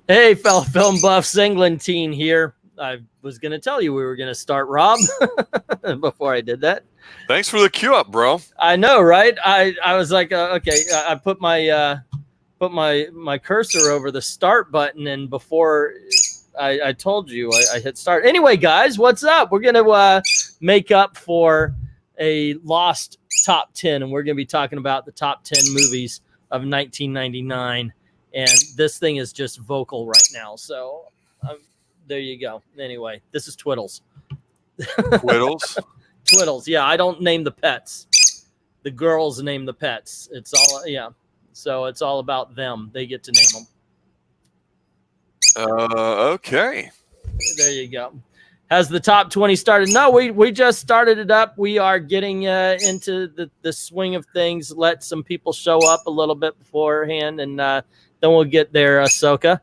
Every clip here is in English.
Hey, fellow film buffs, Englentine here. I was going to tell you we were going to start, Rob, before I did that. Thanks for the cue up, bro. I know, right? I was like, okay, I put my cursor over the start button, and before I told you, I hit start. Anyway, guys, what's up? We're going to make up for a lost top 10, and we're going to be talking about the top 10 movies of 1999. And this thing is just vocal right now. So there you go. Anyway, this is Twiddles. Twiddles? Twiddles. Yeah, I don't name the pets. The girls name the pets. It's all, yeah. So it's all about them. They get to name them. Okay. There you go. Has the top 20 started? No, we just started it up. We are getting into the swing of things. Let some people show up a little bit beforehand, and then we'll get there, Ahsoka.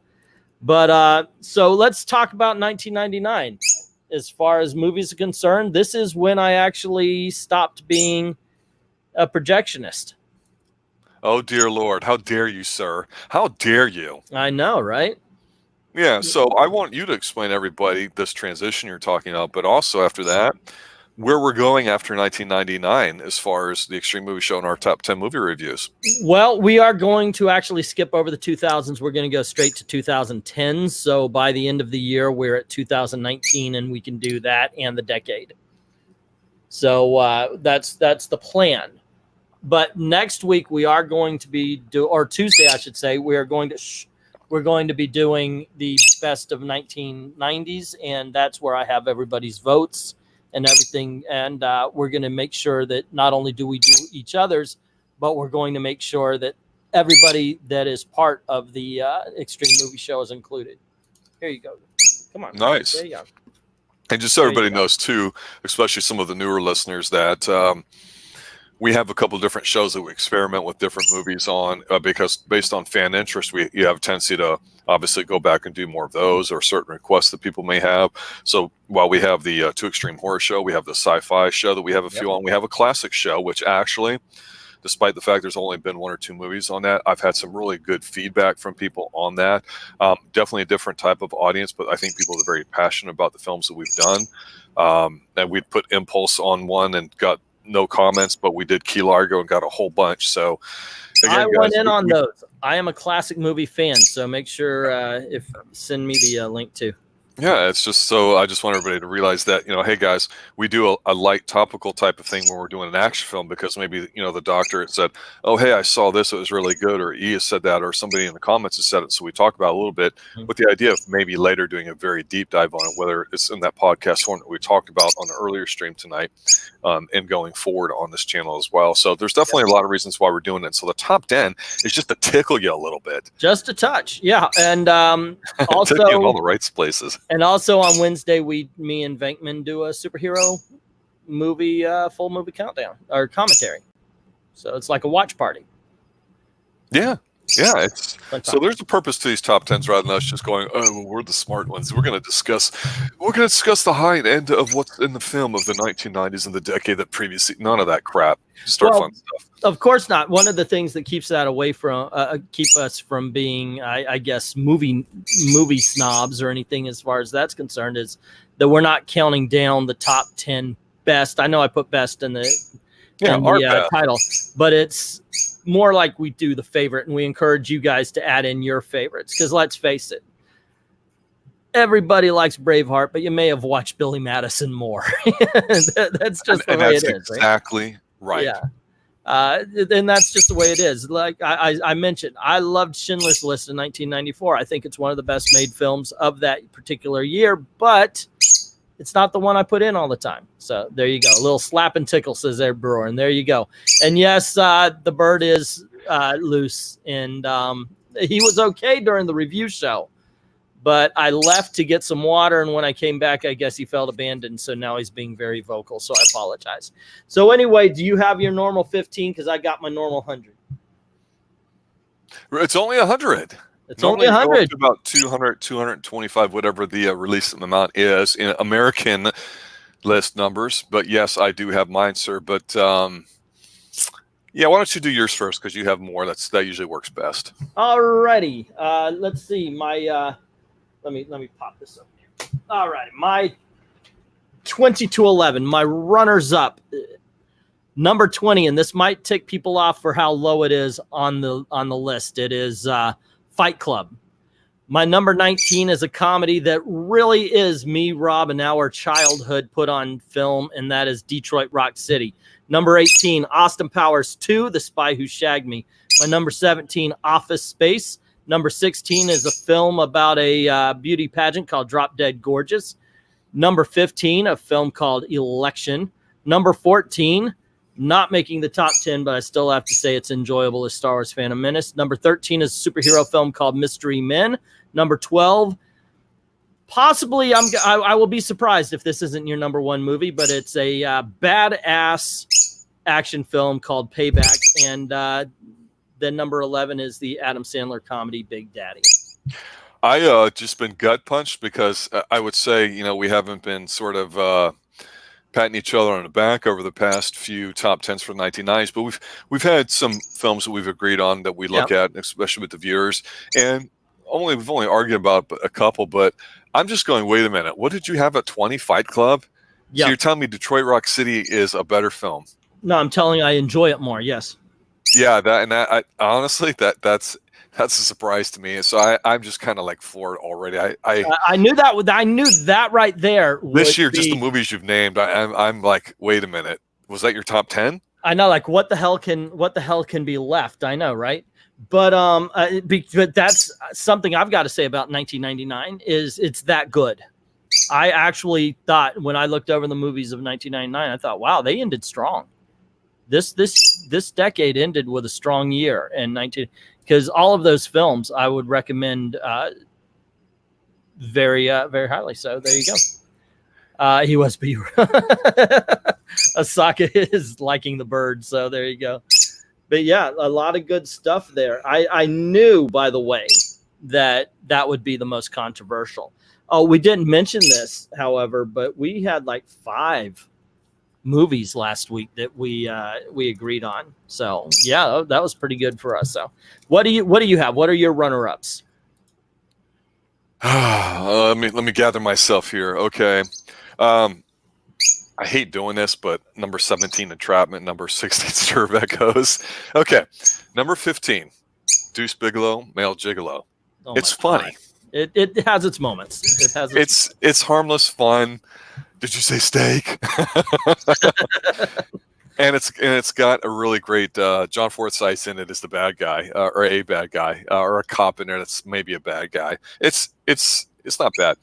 But so let's talk about 1999. As far as movies are concerned, this is when I actually stopped being a projectionist. Oh, dear Lord. How dare you, sir? How dare you? I know, right? Yeah, so I want you to explain to everybody this transition you're talking about, but also after that, where we're going after 1999 as far as the Xtreme Movie Show and our top 10 movie reviews. Well, we are going to actually skip over the 2000s. We're going to go straight to 2010. So by the end of the year, we're at 2019, and we can do that and the decade. So that's the plan. But next week we are going to be or Tuesday, I should say, we're going to be doing the best of 1990s, and that's where I have everybody's votes and everything. And we're going to make sure that not only do we do each other's, but we're going to make sure that everybody that is part of the Xtreme Movie Show is included. Here you go. Come on. Nice. There you go. And just so everybody knows too, especially some of the newer listeners, that we have a couple of different shows that we experiment with different movies on because based on fan interest, you have a tendency to obviously go back and do more of those or certain requests that people may have. So while we have the Too Extreme Horror Show, we have the sci-fi show that we have a few on. We have a classic show, which actually, despite the fact there's only been one or two movies on that, I've had some really good feedback from people on that. Definitely a different type of audience, but I think people are very passionate about the films that we've done. And we put Impulse on one and got no comments, but we did Key Largo and got a whole bunch. So again, I went in on those. I am a classic movie fan, so make sure send me the link too. Yeah, it's just so I just want everybody to realize that, hey guys, we do a light topical type of thing when we're doing an action film because maybe, the doctor said, oh, hey, I saw this, it was really good, or E has said that, or somebody in the comments has said it. So we talk about it a little bit with the idea of maybe later doing a very deep dive on it, whether it's in that podcast form that we talked about on the earlier stream tonight and going forward on this channel as well. So there's definitely a lot of reasons why we're doing it. So the top 10 is just to tickle you a little bit. Just a touch. Yeah. And also in all the right places. And also on Wednesday, me and Venkman do a superhero movie, full movie countdown or commentary. So it's like a watch party. Yeah. Yeah. So there's a purpose to these top 10s rather than us just going, oh, we're the smart ones. We're going to discuss the high end of what's in the film of the 1990s and the decade that previously, none of that crap. Start fun stuff. Of course not. One of the things that keeps that away from keep us from being, I guess, movie snobs or anything as far as that's concerned is that we're not counting down the top 10 best. I know I put best in the title, but it's more like we do the favorite, and we encourage you guys to add in your favorites because let's face it, everybody likes Braveheart, but you may have watched Billy Madison more. That's just the way it is. Exactly right. Yeah. And that's just the way it is. Like I mentioned, I loved Schindler's List in 1994. I think it's one of the best made films of that particular year, but it's not the one I put in all the time. So there you go. A little slap and tickle, says Ed Brewer. And there you go. And yes, the bird is loose. And he was okay during the review show. But I left to get some water, and when I came back, I guess he felt abandoned, so now he's being very vocal, so I apologize. So anyway, do you have your normal 15? Because I got my normal 100. It's only 100. It's only 100. About 200, 225, whatever the release amount is in American list numbers. But yes, I do have mine, sir. But Yeah, why don't you do yours first because you have more. That usually works best. Alrighty. Let's see. My let me pop this up here. All right, my 20 to 11. My runners up. Number 20, and this might tick people off for how low it is on the list. It is Fight Club. My number 19 is a comedy that really is me, Rob, and our childhood put on film, and that is Detroit Rock City. Number 18, Austin Powers 2, The Spy Who Shagged Me. My number 17, Office Space. Number 16 is a film about a beauty pageant called Drop Dead Gorgeous. Number 15, a film called Election. Number 14, not making the top 10, but I still have to say it's enjoyable, is Star Wars Phantom Menace. Number 13 is a superhero film called Mystery Men. Number 12, possibly I will be surprised if this isn't your number one movie, but it's a badass action film called Payback. And then number 11 is the Adam Sandler comedy Big Daddy. I just been gut punched because I would say, we haven't been sort of patting each other on the back over the past few top 10s for the 1990s, but we've had some films that we've agreed on that we look at, especially with the viewers, and we've only argued about a couple, but I'm just going, wait a minute, what did you have at 20? Fight Club? So you're telling me Detroit Rock City is a better film? No, I'm telling you I enjoy it more, yes. Yeah, I honestly, that's a surprise to me. So I'm just kind of like floored already. I knew that. I knew that right there. This year, just the movies you've named, I'm like, wait a minute, was that your top 10? I know, like what the hell can be left? I know, right? But that's something I've got to say about 1999 is it's that good. I actually thought when I looked over the movies of 1999, I thought, wow, they ended strong. This decade ended with a strong year, and because all of those films I would recommend very highly. So there you go. He was Asaka is liking the bird, so there you go. But yeah, a lot of good stuff there. I knew, by the way, that would be the most controversial. Oh, we didn't mention this, however, but we had like 5 movies last week that we agreed on. So yeah, that was pretty good for us. So what do you have? What are your runner-ups? Let me gather myself here. Okay. I hate doing this, but number 17, Entrapment. Number 16, Stir of Echoes. Okay. Number 15, Deuce Bigalow, Male Gigolo. Oh, it's funny. It has its moments. It's harmless fun. Did you say steak? and it's got a really great John Forsythe's in it as the bad guy, or a bad guy, or a cop in there that's maybe a bad guy. It's not bad.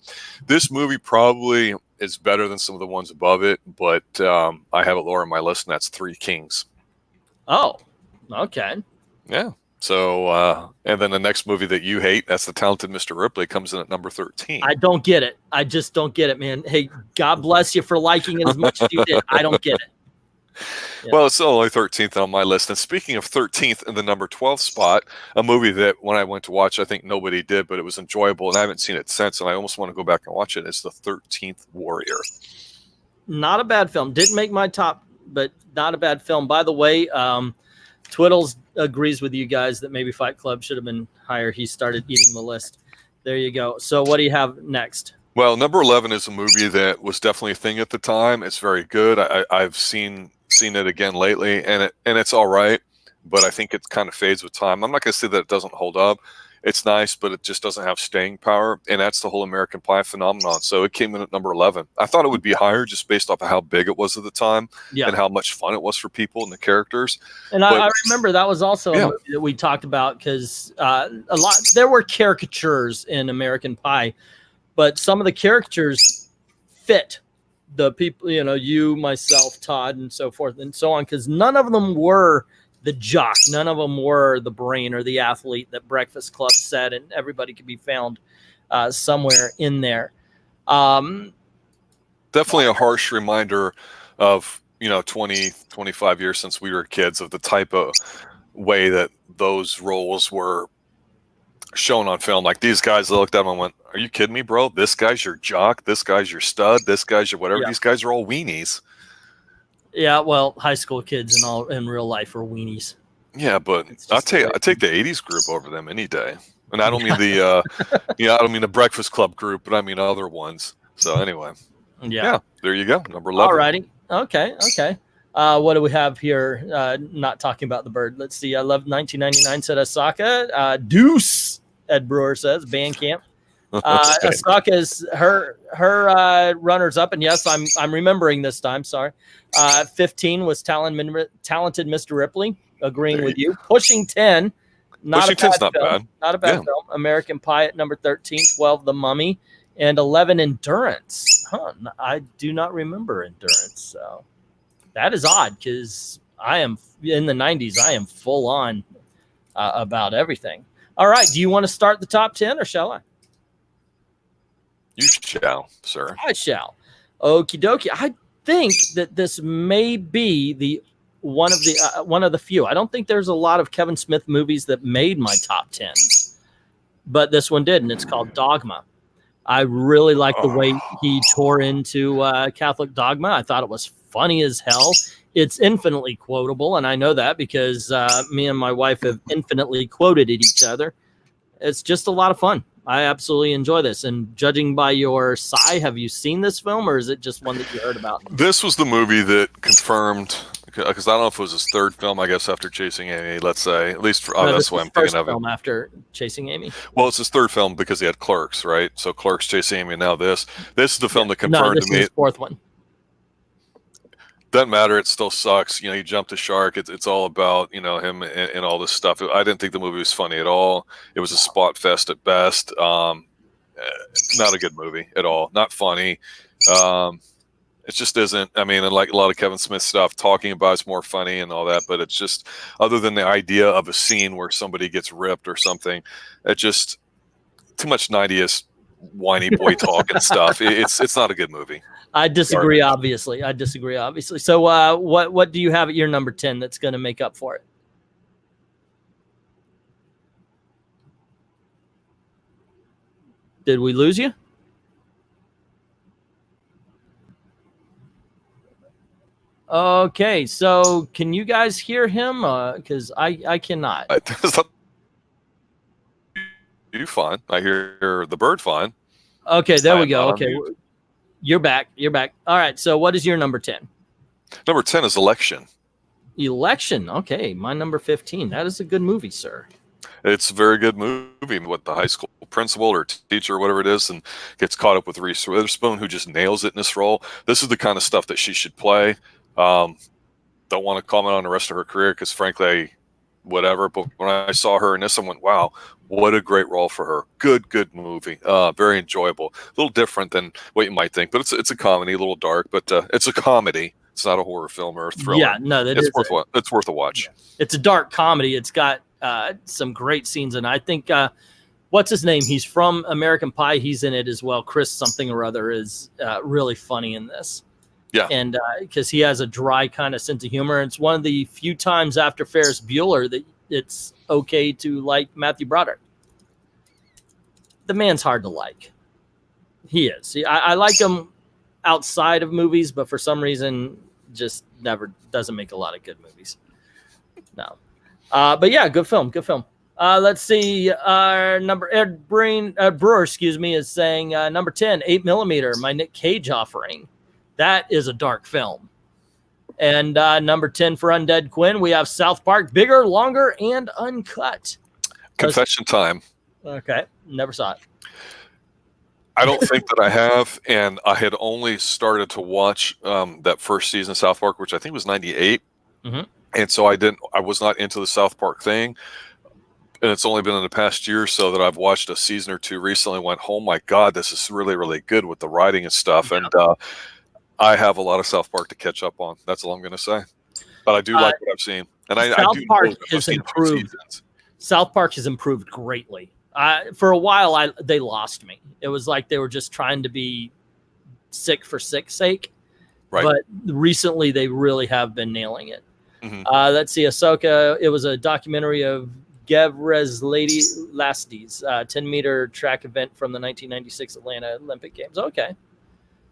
This movie probably is better than some of the ones above it, but I have it lower on my list, and that's Three Kings. Oh, okay. Yeah. So, and then the next movie that you hate, that's The Talented Mr. Ripley, comes in at number 13. I don't get it. I just don't get it, man. Hey, God bless you for liking it as much as you did. I don't get it. Yeah. Well, it's still only 13th on my list. And speaking of 13th, in the number 12 spot, a movie that when I went to watch, I think nobody did, but it was enjoyable, and I haven't seen it since, and I almost want to go back and watch it. It's The 13th Warrior. Not a bad film. Didn't make my top, but not a bad film. By the way, Twiddles agrees with you guys that maybe Fight Club should have been higher. He started eating the list. There you go. So what do you have next? Well, number 11 is a movie that was definitely a thing at the time. It's very good. I've seen it again lately, and it's all right, but I think it kind of fades with time. I'm not going to say that it doesn't hold up. It's nice, but it just doesn't have staying power, and that's the whole American Pie phenomenon. So it came in at number 11. I thought it would be higher just based off of how big it was at the time and how much fun it was for people and the characters. And I remember that was also a movie that we talked about because there were caricatures in American Pie, but some of the caricatures fit the people, you, myself, Todd, and so forth and so on, because none of them were the jock. None of them were the brain or the athlete that Breakfast Club said, and everybody could be found somewhere in there. Definitely a harsh reminder of, 20, 25 years since we were kids, of the type of way that those roles were shown on film. Like these guys, I looked at them and went, are you kidding me, bro? This guy's your jock. This guy's your stud. This guy's your whatever. Yeah. These guys are all weenies. Yeah, well, high school kids and all in real life are weenies. Yeah, but I take the '80s group over them any day. And I don't mean the I don't mean the Breakfast Club group, but I mean other ones. So anyway, yeah, there you go, number 11. All righty. Okay. What do we have here? Not talking about the bird. Let's see. I love 1999, said Asaka. Deuce, Ed Brewer says, Bandcamp. Asaka is her runners up, and yes, I'm remembering this time. Sorry. 15 was talented Mr. Ripley. Agreeing with you. Pushing 10. Not a bad film. American Pie at number 13. 12, The Mummy. And 11, Endurance. I do not remember Endurance. So that is odd because I am in the 90s. I am full on about everything. All right. Do you want to start the top 10 or shall I? You shall, sir. I shall. Okie dokie. I think that this may be one of the few. I don't think there's a lot of Kevin Smith movies that made my top 10, but this one did, and it's called Dogma. I really like the way he tore into Catholic dogma. I thought it was funny as hell. It's infinitely quotable, and I know that because me and my wife have infinitely quoted at each other. It's just a lot of fun. I absolutely enjoy this. And judging by your sigh, have you seen this film, or is it just one that you heard about? This was the movie that confirmed, because I don't know if it was his third film, I guess, after Chasing Amy, let's say. At least that's what I'm thinking of it. Film after Chasing Amy? Well, it's his third film because he had Clerks, right? So Clerks, Chasing Amy, and now this. This is the film that confirmed to me. This is his fourth one. Doesn't matter. It still sucks. He jumped a shark. It's all about, him and all this stuff. I didn't think the movie was funny at all. It was a spot fest at best. Not a good movie at all. Not funny. It just isn't. I mean, and like a lot of Kevin Smith stuff, talking about it's more funny and all that, but it's just, other than the idea of a scene where somebody gets ripped or something, it just, too much 90s whiny boy talk and stuff. It's not a good movie. I disagree, obviously. So what do you have at your number 10 that's going to make up for it? Did we lose you? Okay, so can you guys hear him? Because I cannot. You fine. I hear the bird fine. Okay, there we go. Okay. You're back. All right. So what is your number 10? Number 10 is Election. Okay. My number 15. That is a good movie, sir. It's a very good movie with the high school principal or teacher or whatever it is, and gets caught up with Reese Witherspoon, who just nails it in this role. This is the kind of stuff that she should play. Don't want to comment on the rest of her career because, frankly, whatever. But when I saw her in this, I went, wow, what a great role for her. Good movie. Very enjoyable. A little different than what you might think, but it's a comedy, a little dark, but it's a comedy. It's not a horror film or a thriller. Yeah, no, it's worth a watch. Yeah. It's a dark comedy. It's got some great scenes, and I think what's his name? He's from American Pie. He's in it as well. Chris something or other is really funny in this. Yeah, and because he has a dry kind of sense of humor. It's one of the few times after Ferris Bueller that it's okay to like Matthew Broderick. The man's hard to like. He is. I like him outside of movies, but for some reason, just never doesn't make a lot of good movies. No, but yeah, good film. Let's see. Ed Brewer, is saying number 10, 8mm, my Nick Cage offering. That is a dark film. And number 10 for Undead Quinn, we have South Park, bigger, longer, and uncut. Confession time. Okay, never saw it. I don't think that I have, and I had only started to watch that first season of South Park, which I think was 98. Mm-hmm. And so I was not into the South Park thing. And it's only been in the past year or so that I've watched a season or two recently and went, oh my God, this is really, really good with the writing and stuff. Yeah. And I have a lot of South Park to catch up on. That's all I'm going to say. But I do like what I've seen. And South Park has improved. South Park has improved greatly. For a while, they lost me. It was like they were just trying to be sick for sick's sake. Right. But recently, they really have been nailing it. Mm-hmm. Let's see. Ahsoka, it was a documentary of Gevres Lasties, 10-meter track event from the 1996 Atlanta Olympic Games. Okay.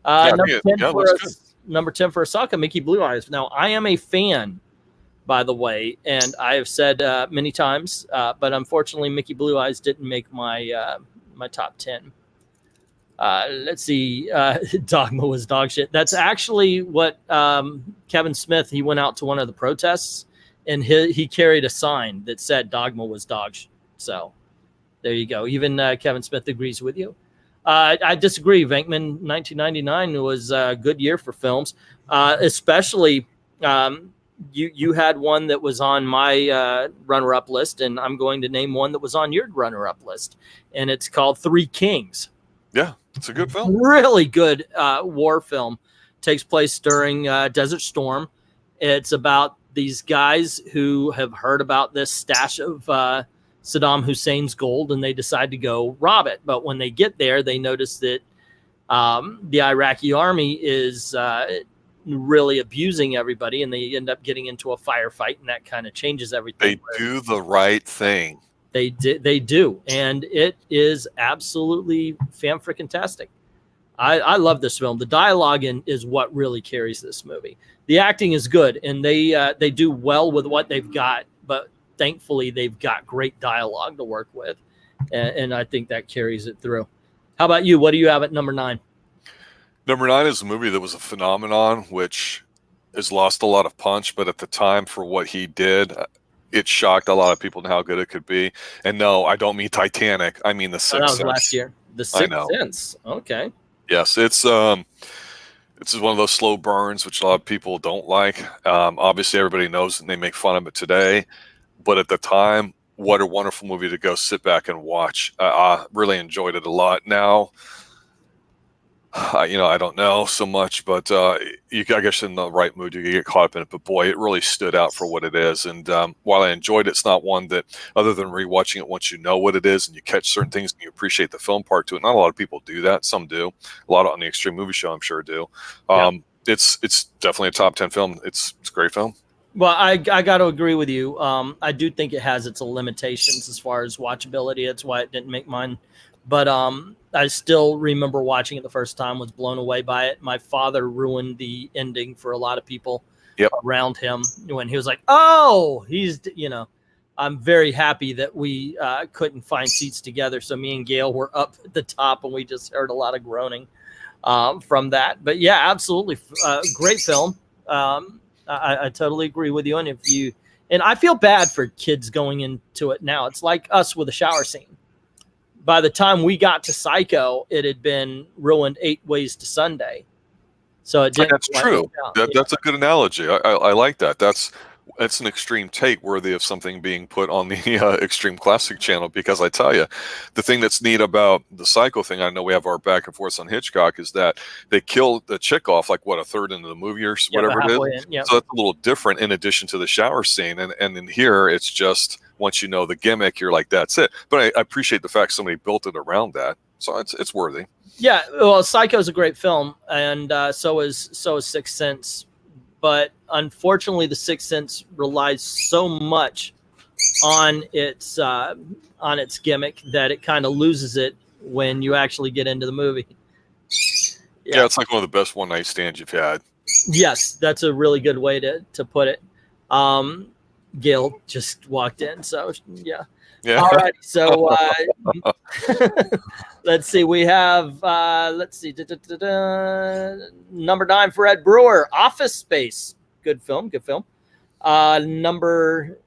Number 10 for us. number 10 for Ahsoka, Mickey Blue Eyes. Now, I am a fan, by the way, and I have said many times, but unfortunately, Mickey Blue Eyes didn't make my my top 10. Let's see. Dogma was dog shit. That's actually what Kevin Smith, he went out to one of the protests, and he carried a sign that said Dogma was dog shit. So there you go. Even Kevin Smith agrees with you. I disagree. Venkman 1999 was a good year for films, especially you had one that was on my runner-up list, and I'm going to name one that was on your runner-up list, and it's called Three Kings. Yeah, it's a good film. Really good war film. Takes place during Desert Storm. It's about these guys who have heard about this stash of Saddam Hussein's gold, and they decide to go rob it. But when they get there, they notice that the Iraqi army is really abusing everybody, and they end up getting into a firefight, and that kind of changes everything. They do the right thing. They do, and it is absolutely fan-freaking-tastic. I love this film. The dialogue is what really carries this movie. The acting is good, and they do well with what they've got, but thankfully they've got great dialogue to work with, and I think that carries it through. How about you? What do you have at number 9? Number 9 is a movie that was a phenomenon, which has lost a lot of punch, but at the time for what he did, it shocked a lot of people in how good it could be. And no, I don't mean Titanic. I mean The Sixth Sense. That was last year. The Sixth Sense. Okay. Yes, it's one of those slow burns, which a lot of people don't like. Obviously, everybody knows and they make fun of it today. But at the time, what a wonderful movie to go sit back and watch. I really enjoyed it a lot. Now, I don't know so much, but I guess in the right mood, you can get caught up in it. But boy, it really stood out for what it is. And while I enjoyed it, it's not one that, other than rewatching it once you know what it is and you catch certain things and you appreciate the film part to it. Not a lot of people do that. Some do. A lot on the Xtreme Movie Show, I'm sure, do. It's definitely a top 10 film. It's a great film. Well, I got to agree with you. I do think it has its limitations as far as watchability. That's why it didn't make mine. But I still remember watching it the first time, was blown away by it. My father ruined the ending for a lot of people around him when he was like, oh, I'm very happy that we couldn't find seats together. So me and Gail were up at the top, and we just heard a lot of groaning from that. But yeah, absolutely. Great film. I totally agree with you. And I feel bad for kids going into it now. It's like us with a shower scene. By the time we got to Psycho, it had been ruined 8 Ways to Sunday. So it didn't. That's true. That's a good analogy. I like that. That's an extreme take worthy of something being put on the Extreme Classic channel, because I tell you, the thing that's neat about the Psycho thing, I know we have our back and forth on Hitchcock, is that they kill the chick off like a third into the movie or whatever it is. So that's a little different in addition to the shower scene. And in here, it's just, once you know the gimmick, you're like, that's it. But I appreciate the fact somebody built it around that. So it's worthy. Yeah, well, Psycho is a great film, and so is Sixth Sense. But unfortunately, The Sixth Sense relies so much on its gimmick that it kind of loses it when you actually get into the movie. Yeah, it's like one of the best one-night stands you've had. Yes, that's a really good way to put it. Gail just walked in, so yeah. All right, so let's see. We have number 9 for Ed Brewer, Office Space. Good film. Number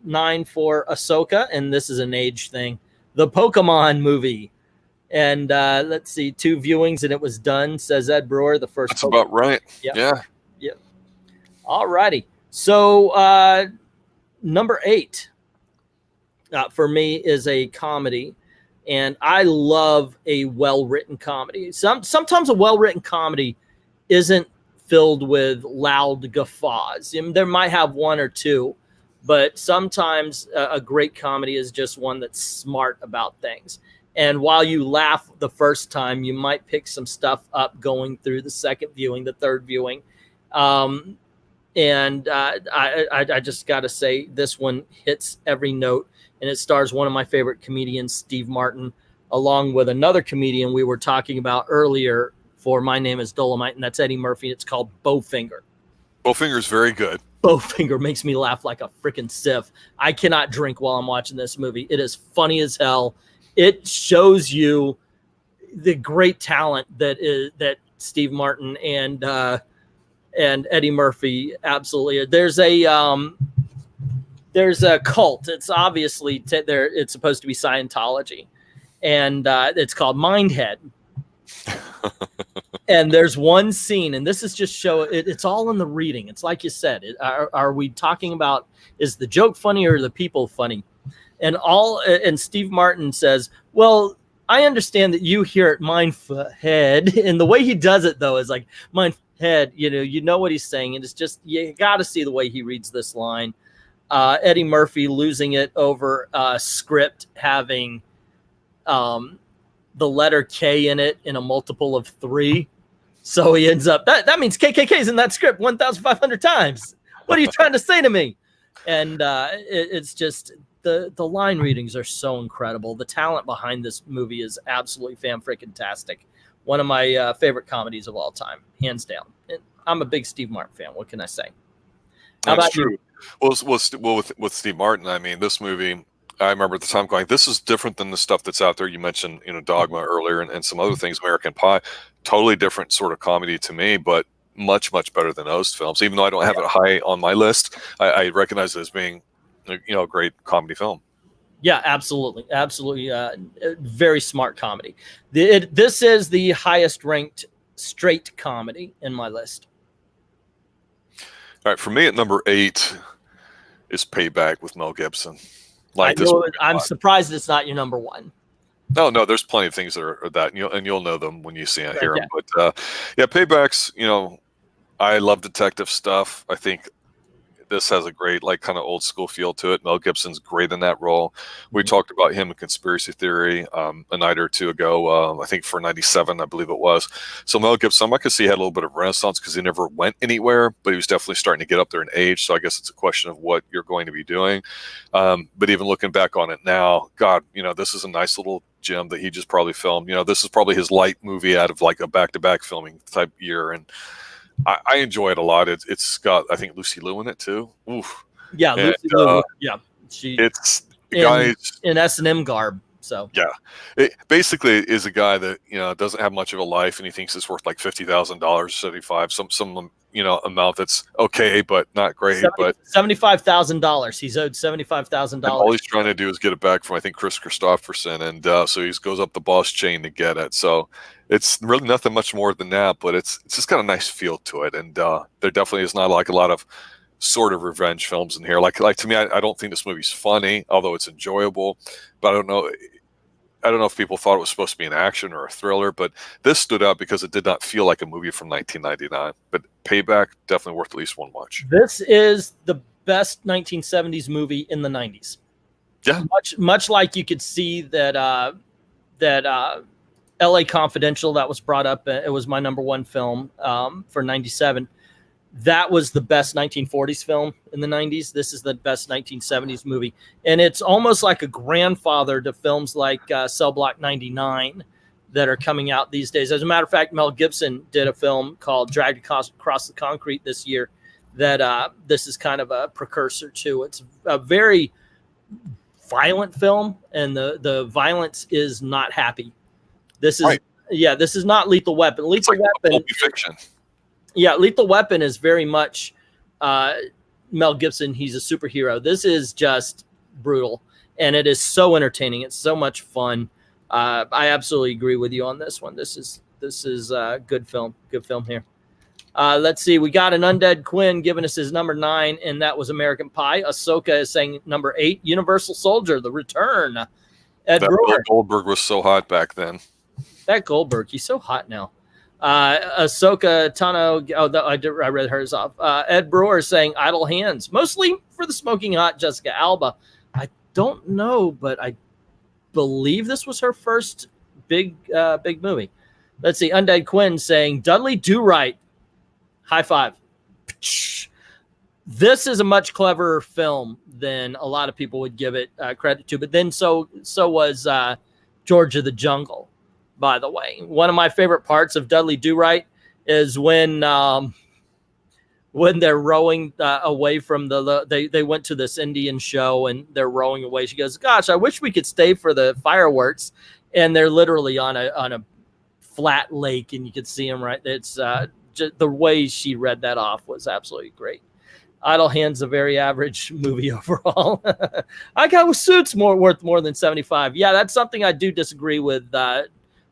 9 for Ahsoka, and this is an age thing, the Pokemon movie. And let's see, 2 viewings and it was done, says Ed Brewer. The first. That's about right. Yeah. All righty. So number 8. For me is a comedy, and I love a well-written comedy. Sometimes a well-written comedy isn't filled with loud guffaws. I mean, there might have 1 or 2, but sometimes a great comedy is just one that's smart about things. And while you laugh the first time, you might pick some stuff up going through the second viewing, the third viewing. And I just got to say, this one hits every note. And it stars one of my favorite comedians, Steve Martin, along with another comedian we were talking about earlier for My Name is Dolomite, and that's Eddie Murphy. It's called Bowfinger. Bowfinger's very good. Bowfinger makes me laugh like a freaking sieve. I cannot drink while I'm watching this movie. It is funny as hell. It shows you the great talent that Steve Martin and Eddie Murphy absolutely. There's a cult. It's obviously it's supposed to be Scientology, and it's called Mindhead. And there's one scene, and this is just it's all in the reading. It's like you said. Are we talking about, is the joke funny or the people funny? And Steve Martin says, well, I understand that you hear it Mindhead, and the way he does it though is like Mindhead. You know what he's saying, and it's just, you got to see the way he reads this line. Eddie Murphy losing it over a script having the letter K in it in a multiple of 3. So he ends up, that means KKK's in that script 1,500 times. What are you trying to say to me? And it's just, the line readings are so incredible. The talent behind this movie is absolutely fan-freaking-tastic. One of my favorite comedies of all time, hands down. And I'm a big Steve Martin fan. What can I say? How That's about true. you? Well, with Steve Martin, I mean, this movie, I remember at the time going, this is different than the stuff that's out there. You mentioned, Dogma earlier and some other things, American Pie, totally different sort of comedy to me, but much, much better than those films. Even though I don't have it high on my list, I recognize it as being, a great comedy film. Yeah, absolutely. Absolutely. Very smart comedy. This is the highest ranked straight comedy in my list. All right, for me at number 8 is Payback with Mel Gibson. I'm surprised it's not your number 1. No, there's plenty of things that are that, and you'll know them when you hear them. Yeah. But Payback's, I love detective stuff. I think this has a great, kind of old school feel to it. Mel Gibson's great in that role. We talked about him in Conspiracy Theory a night or two ago, I think for 97, I believe it was. So Mel Gibson, I could see he had a little bit of renaissance because he never went anywhere, but he was definitely starting to get up there in age. So I guess it's a question of what you're going to be doing. But even looking back on it now, God, this is a nice little gem that he just probably filmed. This is probably his light movie out of like a back-to-back filming type year. And I enjoy it a lot. It's got, I think, Lucy Liu in it too. Oof. Yeah, Lucy Liu. Yeah, it's the guy in S&M garb. So yeah, it basically is a guy that doesn't have much of a life, and he thinks it's worth like $50,000, 75, some amount that's okay, but not great. But $75,000. He's owed $75,000. All he's trying to do is get it back from, I think, Chris Christopherson, and so he goes up the boss chain to get it. So it's really nothing much more than that, but it's just got a nice feel to it, and there definitely is not like a lot of sort of revenge films in here. Like to me, I don't think this movie's funny, although it's enjoyable. But I don't know if people thought it was supposed to be an action or a thriller, but this stood out because it did not feel like a movie from 1999. But Payback, definitely worth at least one watch. This is the best 1970s movie in the 90s. Yeah. Much like you could see that LA Confidential, that was brought up. It was my number 1 film for 97. That was the best 1940s film in the 90s. This is the best 1970s movie. And it's almost like a grandfather to films like Cell Block 99 that are coming out these days. As a matter of fact, Mel Gibson did a film called Dragged Across the Concrete this year that this is kind of a precursor to. It's a very violent film, and the violence is not happy. This is right. Yeah, this is not Lethal Weapon. Lethal Weapon fiction. Yeah, Lethal Weapon is very much Mel Gibson. He's a superhero. This is just brutal, and it is so entertaining. It's so much fun. I absolutely agree with you on this one. This is a good film. Good film here. Let's see. We got an Undead Quinn giving us his number 9, and that was American Pie. Ahsoka is saying number 8, Universal Soldier: The Return. Ed Brewer. Goldberg was so hot back then. That Goldberg, he's so hot now. Ahsoka Tano, I read hers off. Ed Brewer is saying Idle Hands, mostly for the smoking hot Jessica Alba. I don't know, but I believe this was her first big movie. Let's see. Undead Quinn saying Dudley Do Right. High five. This is a much cleverer film than a lot of people would give it credit to. But then so was George of the Jungle. by the way. One of my favorite parts of Dudley Do Right is when they're rowing away from they went to this Indian show and they're rowing away. She goes, "Gosh, I wish we could stay for the fireworks." And they're literally on a flat lake, and you could see them right. It's just, the way she read that off was absolutely great. Idle Hands, a very average movie overall. I got with Suits worth more than 75. Yeah, that's something I do disagree with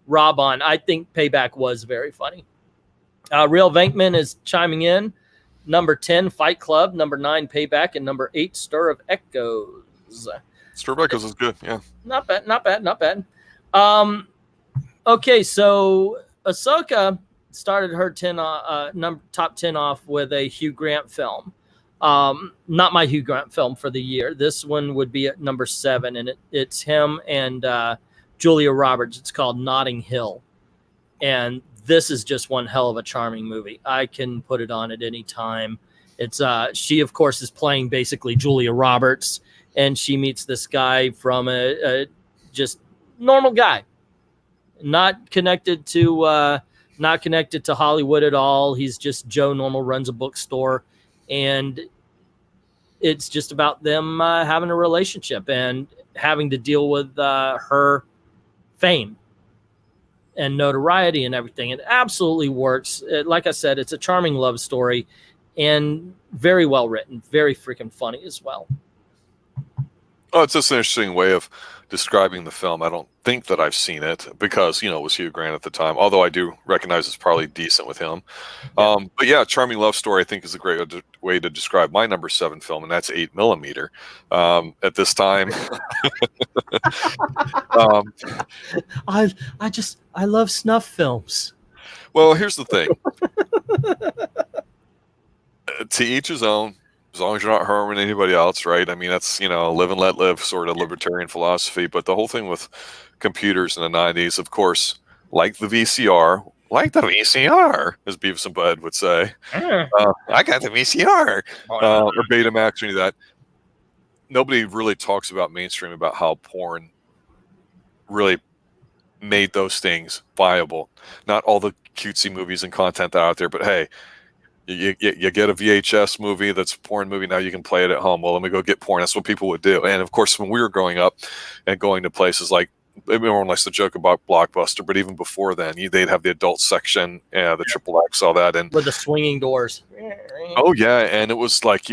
Rob on. I think Payback was very funny. Real Venkman is chiming in. Number 10, Fight Club. Number 9, Payback. And number 8, Stir of Echoes. Stir of Echoes is good, yeah. Not bad. Okay, so Ahsoka started her top 10 off with a Hugh Grant film. Not my Hugh Grant film for the year. This one would be at number 7, and it's him and Julia Roberts. It's called Notting Hill. And this is just one hell of a charming movie. I can put it on at any time. It's she, of course, is playing basically Julia Roberts, and she meets this guy from a just normal guy, not connected to Hollywood at all. He's just Joe Normal, runs a bookstore, and it's just about them having a relationship and having to deal with her fame and notoriety and everything. It absolutely works. Like I said, it's a charming love story and very well written, very freaking funny as well. Oh, it's just an interesting way of describing the film. I don't think that I've seen it because, it was Hugh Grant at the time, although I do recognize it's probably decent with him. Yeah. But yeah, charming love story, I think, is a great way to describe my number 7 film, and that's 8mm. At this time, I love snuff films. Well, here's the thing. To each his own. As long as you're not harming anybody else, right? I mean, that's, live and let live sort of libertarian philosophy. But the whole thing with computers in the 90s, of course, like the VCR, as Beavis and Bud would say. I got the VCR. Or Betamax or any of that. Nobody really talks about mainstream, about how porn really made those things viable. Not all the cutesy movies and content that are out there, but hey, you get a VHS movie that's a porn movie, now you can play it at home. Well, let me go get porn. That's what people would do. And of course, when we were growing up and going to places like, everyone likes to joke about Blockbuster, but even before then, they'd have the adult section, the Triple X, all that. And with the swinging doors. Oh, yeah. And it was like,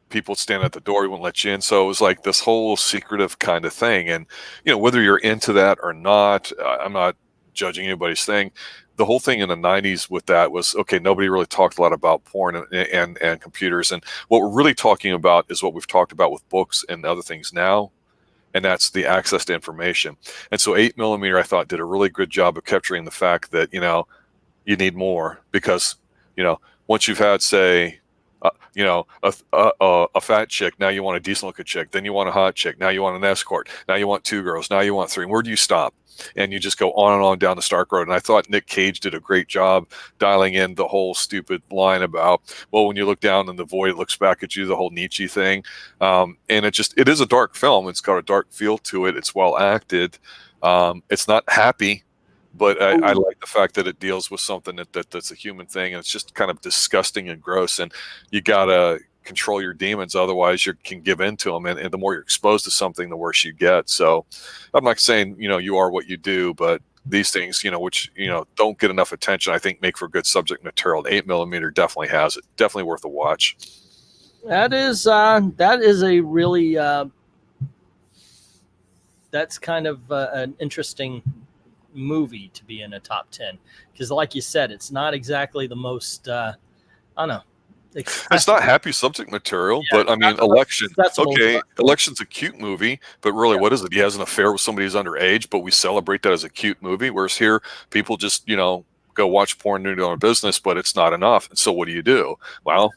people stand at the door, we wouldn't let you in. So it was like this whole secretive kind of thing. And, whether you're into that or not, I'm not judging anybody's thing. The whole thing in the 90s with that was, okay, nobody really talked a lot about porn and computers. And what we're really talking about is what we've talked about with books and other things now, and that's the access to information. And so 8mm, I thought, did a really good job of capturing the fact that, you need more because, once you've had, say, a fat chick, now you want a decent looking chick, then you want a hot chick, now you want an escort, now you want 2 girls, now you want 3. And where do you stop? And you just go on and on down the Stark Road. And I thought Nick Cage did a great job dialing in the whole stupid line about, well, when you look down in the void, it looks back at you, the whole Nietzsche thing. And it is a dark film. It's got a dark feel to it. It's well acted. It's not happy, but I like the fact that it deals with something that's a human thing. And it's just kind of disgusting and gross. And you got to control your demons, otherwise you can give in to them, and the more you're exposed to something, the worse you get. So I'm not saying you are what you do, but these things which don't get enough attention, I think make for good subject material. 8mm definitely has it. Definitely worth a watch. That is a really that's kind of an interesting movie to be in a top 10, because like you said, it's not exactly the most I don't know. It's not happy subject material, but I mean, Election. Okay, Election's a cute movie, but really, what is it? He has an affair with somebody who's underage, but we celebrate that as a cute movie. Whereas here, people just go watch porn and do their business, but it's not enough. And so, what do? Well,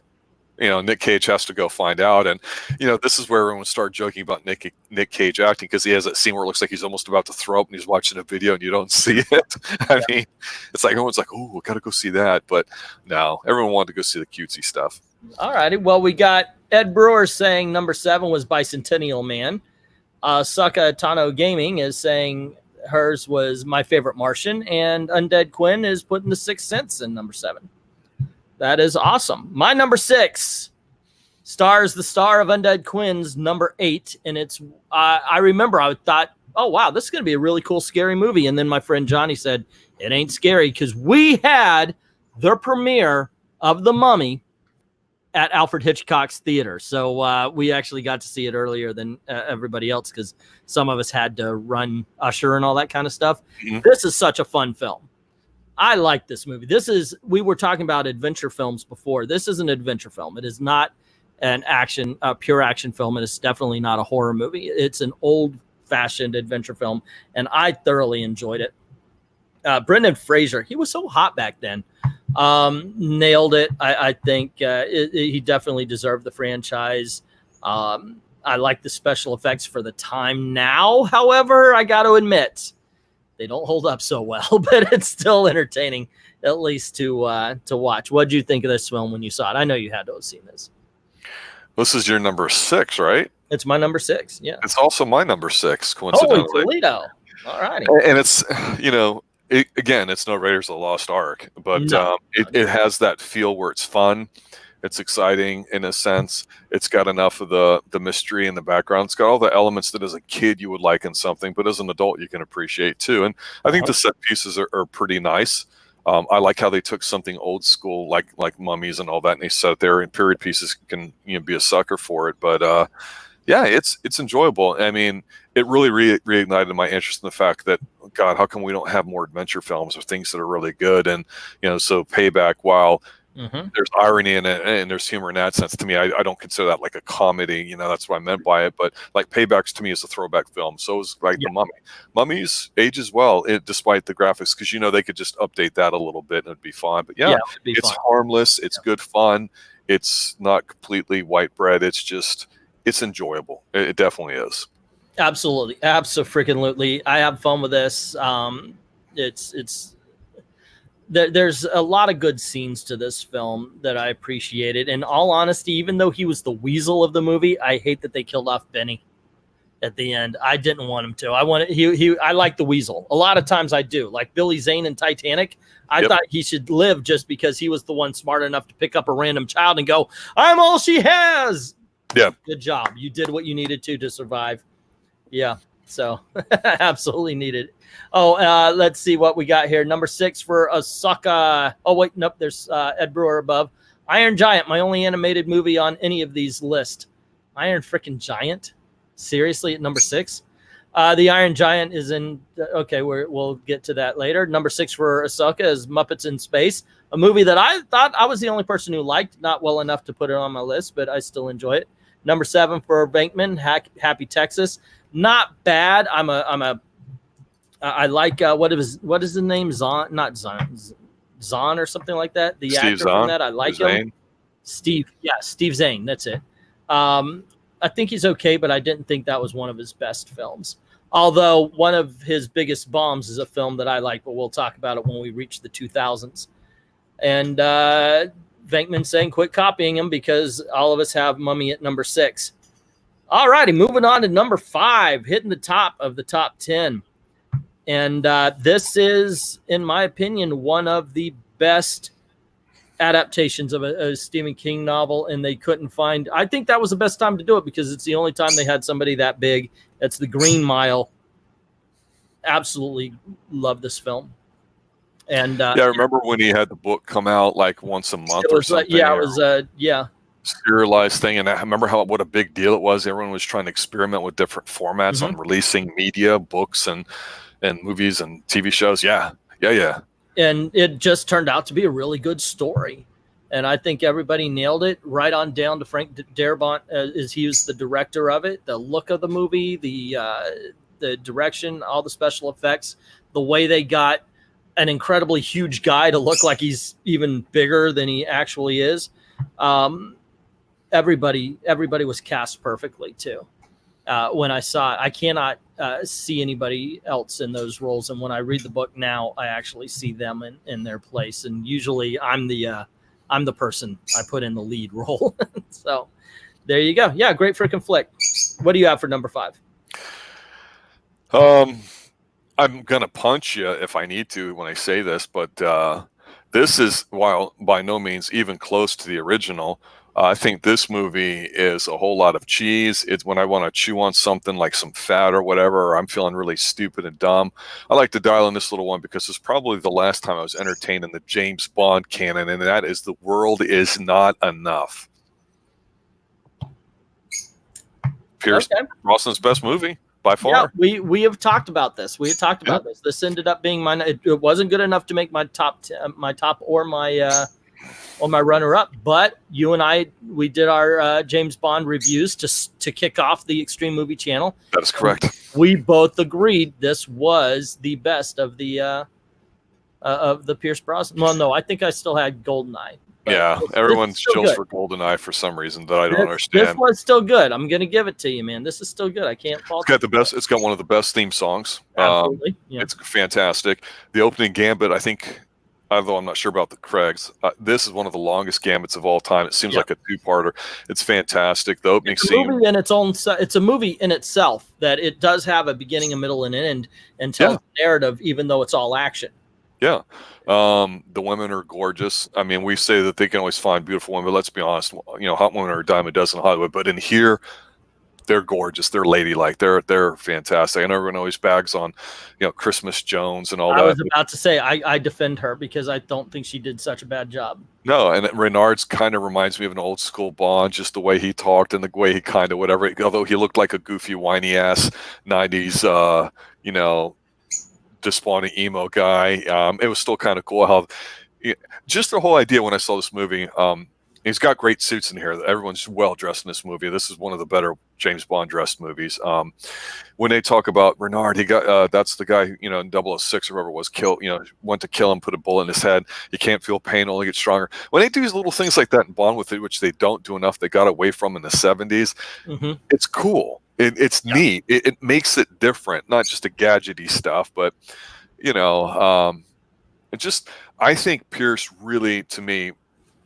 Nick Cage has to go find out. And, this is where everyone started joking about Nick Cage acting, because he has that scene where it looks like he's almost about to throw up and he's watching a video and you don't see it. I mean, it's like everyone's like, oh, we got to go see that. But no, everyone wanted to go see the cutesy stuff. All righty. Well, we got Ed Brewer saying number 7 was Bicentennial Man. Saka Tano Gaming is saying hers was My Favorite Martian, and Undead Quinn is putting The Sixth Sense in number 7. That is awesome. My number 6 stars the star of Undead Quinn's number 8, and it's I remember I thought, oh wow, this is going to be a really cool scary movie, and then my friend Johnny said it ain't scary because we had the premiere of The Mummy at Alfred Hitchcock's theater. So we actually got to see it earlier than everybody else because some of us had to run usher and all that kind of stuff. Mm-hmm. This is such a fun film. I like this movie. We were talking about adventure films before. This is an adventure film. It is not an pure action film. It is definitely not a horror movie. It's an old-fashioned adventure film, and I thoroughly enjoyed it. Brendan Fraser, he was so hot back then. Nailed it. I think he definitely deserved the franchise. I like the special effects for the time now. However, I got to admit, they don't hold up so well, but it's still entertaining, at least to watch. What did you think of this film when you saw it? I know you had to have seen this. This is your number 6, right? It's my number 6, yeah. It's also my number 6, coincidentally. Holy Toledo. All righty. And it's, again, it's no Raiders of the Lost Ark, but it has that feel where it's fun. It's exciting in a sense. It's got enough of the mystery in the background. It's got all the elements that as a kid you would like in something, but as an adult you can appreciate too. And I think the set pieces are pretty nice. I like how they took something old school like mummies and all that, and they set it there. And period pieces can be a sucker for it. But yeah, it's enjoyable. I mean, it really reignited my interest in the fact that, God, how come we don't have more adventure films or things that are really good? And so Payback, while there's irony in it and there's humor in that sense, to me, I don't consider that like a comedy. That's what I meant by it. But like Paybacks to me is a throwback film. So is like The Mummy. Mummies age as well, despite the graphics, because they could just update that a little bit and it'd be fine. But it's fun. Harmless. It's good fun. It's not completely white bread. It's enjoyable. It definitely is. Absolutely. Absolutely. I have fun with this. There's a lot of good scenes to this film that I appreciated. In all honesty, even though he was the weasel of the movie, I hate that they killed off Benny at the end. I didn't want him to. I like the weasel. A lot of times I do. Like Billy Zane in Titanic, I thought he should live just because he was the one smart enough to pick up a random child and go, I'm all she has. Yeah. Good job. You did what you needed to survive. Yeah. So absolutely needed. Oh, let's see what we got here. Number 6 for Ahsoka. Oh, wait, nope. There's Ed Brewer above. Iron Giant, my only animated movie on any of these lists. Iron freaking Giant? Seriously, at number 6? The Iron Giant is in. Okay, we'll get to that later. Number 6 for Ahsoka is Muppets in Space, a movie that I thought I was the only person who liked. Not well enough to put it on my list, but I still enjoy it. Number 7 for Bankman, Happy Texas. Not bad. I like what is the name? Zahn, not Zahn or something like that. The Steve actor Zahn, from that, I like him. Steve Zahn. That's it. I think he's okay, but I didn't think that was one of his best films. Although one of his biggest bombs is a film that I like, but we'll talk about it when we reach the 2000s. And Venkman saying, quit copying him because all of us have Mummy at number 6. All righty, moving on to number 5, hitting the top of the top 10. And this is, in my opinion, one of the best adaptations of a Stephen King novel, and they couldn't find. I think that was the best time to do it because it's the only time they had somebody that big. It's The Green Mile. Absolutely love this film. And I remember when he had the book come out like once a month or something. It was serialized thing, and I remember what a big deal it was. Everyone was trying to experiment with different formats on releasing media, books, and movies and TV shows. Yeah. And it just turned out to be a really good story. And I think everybody nailed it, right on down to Frank Darabont, as he was the director of it. The look of the movie, the direction, all the special effects, the way they got an incredibly huge guy to look like he's even bigger than he actually is. Everybody was cast perfectly too. When I saw it, I cannot see anybody else in those roles. And when I read the book now, I actually see them in their place. And usually I'm the person I put in the lead role. So there you go. Yeah. Great freaking flick. What do you have for number 5? I'm gonna punch you if I need to when I say this, but this is, while by no means even close to the original, I think this movie is a whole lot of cheese. It's when I want to chew on something like some fat or whatever, or I'm feeling really stupid and dumb. I like to dial in this little one because it's probably the last time I was entertained in the James Bond canon, and that is The World Is Not Enough. Pierce Brosnan's best movie by far. Yeah, we have talked about this. We have talked about this. This ended up being mine. It wasn't good enough to make my top or my runner up. But you and we did our James Bond reviews to kick off the Xtreme Movie Channel. That is correct. We both agreed this was the best of the Pierce Brosnan. Well, no, I think I still had Goldeneye. Yeah, everyone chills for Goldeneye for some reason that I don't understand. This was still good. I'm gonna give it to you, man. This is still good. I can't fault. It's got one of the best theme songs. Absolutely, It's fantastic. The opening gambit, I think, although I'm not sure about the Craigs, this is one of the longest gambits of all time. It seems like a two-parter. It's fantastic. The opening scene. It's a movie in itself that it does have a beginning, a middle, and an end, and tells the narrative, even though it's all action. Yeah. The women are gorgeous. I mean, we say that they can always find beautiful women, but let's be honest, hot women are a dime a dozen in Hollywood, but in here, they're gorgeous. They're ladylike. They're fantastic. I know everyone always bags on, Christmas Jones and all that. I was about to say, I defend her because I don't think she did such a bad job. No, and Renard's kind of reminds me of an old school Bond, just the way he talked and the way he kind of whatever, although he looked like a goofy, whiny ass 90s, despondent emo guy. It was still kind of cool how just the whole idea when I saw this movie. He's got great suits in here. Everyone's well dressed in this movie. This is one of the better James Bond dressed movies. When they talk about Renard, he got that's the guy in 006 or whoever it was killed. Went to kill him, put a bullet in his head. You can't feel pain, only get stronger. When they do these little things like that in Bond with it, which they don't do enough, they got away from in the 70s. It's cool. It's neat. It makes it different, not just a gadgety stuff, but I think Pierce really, to me,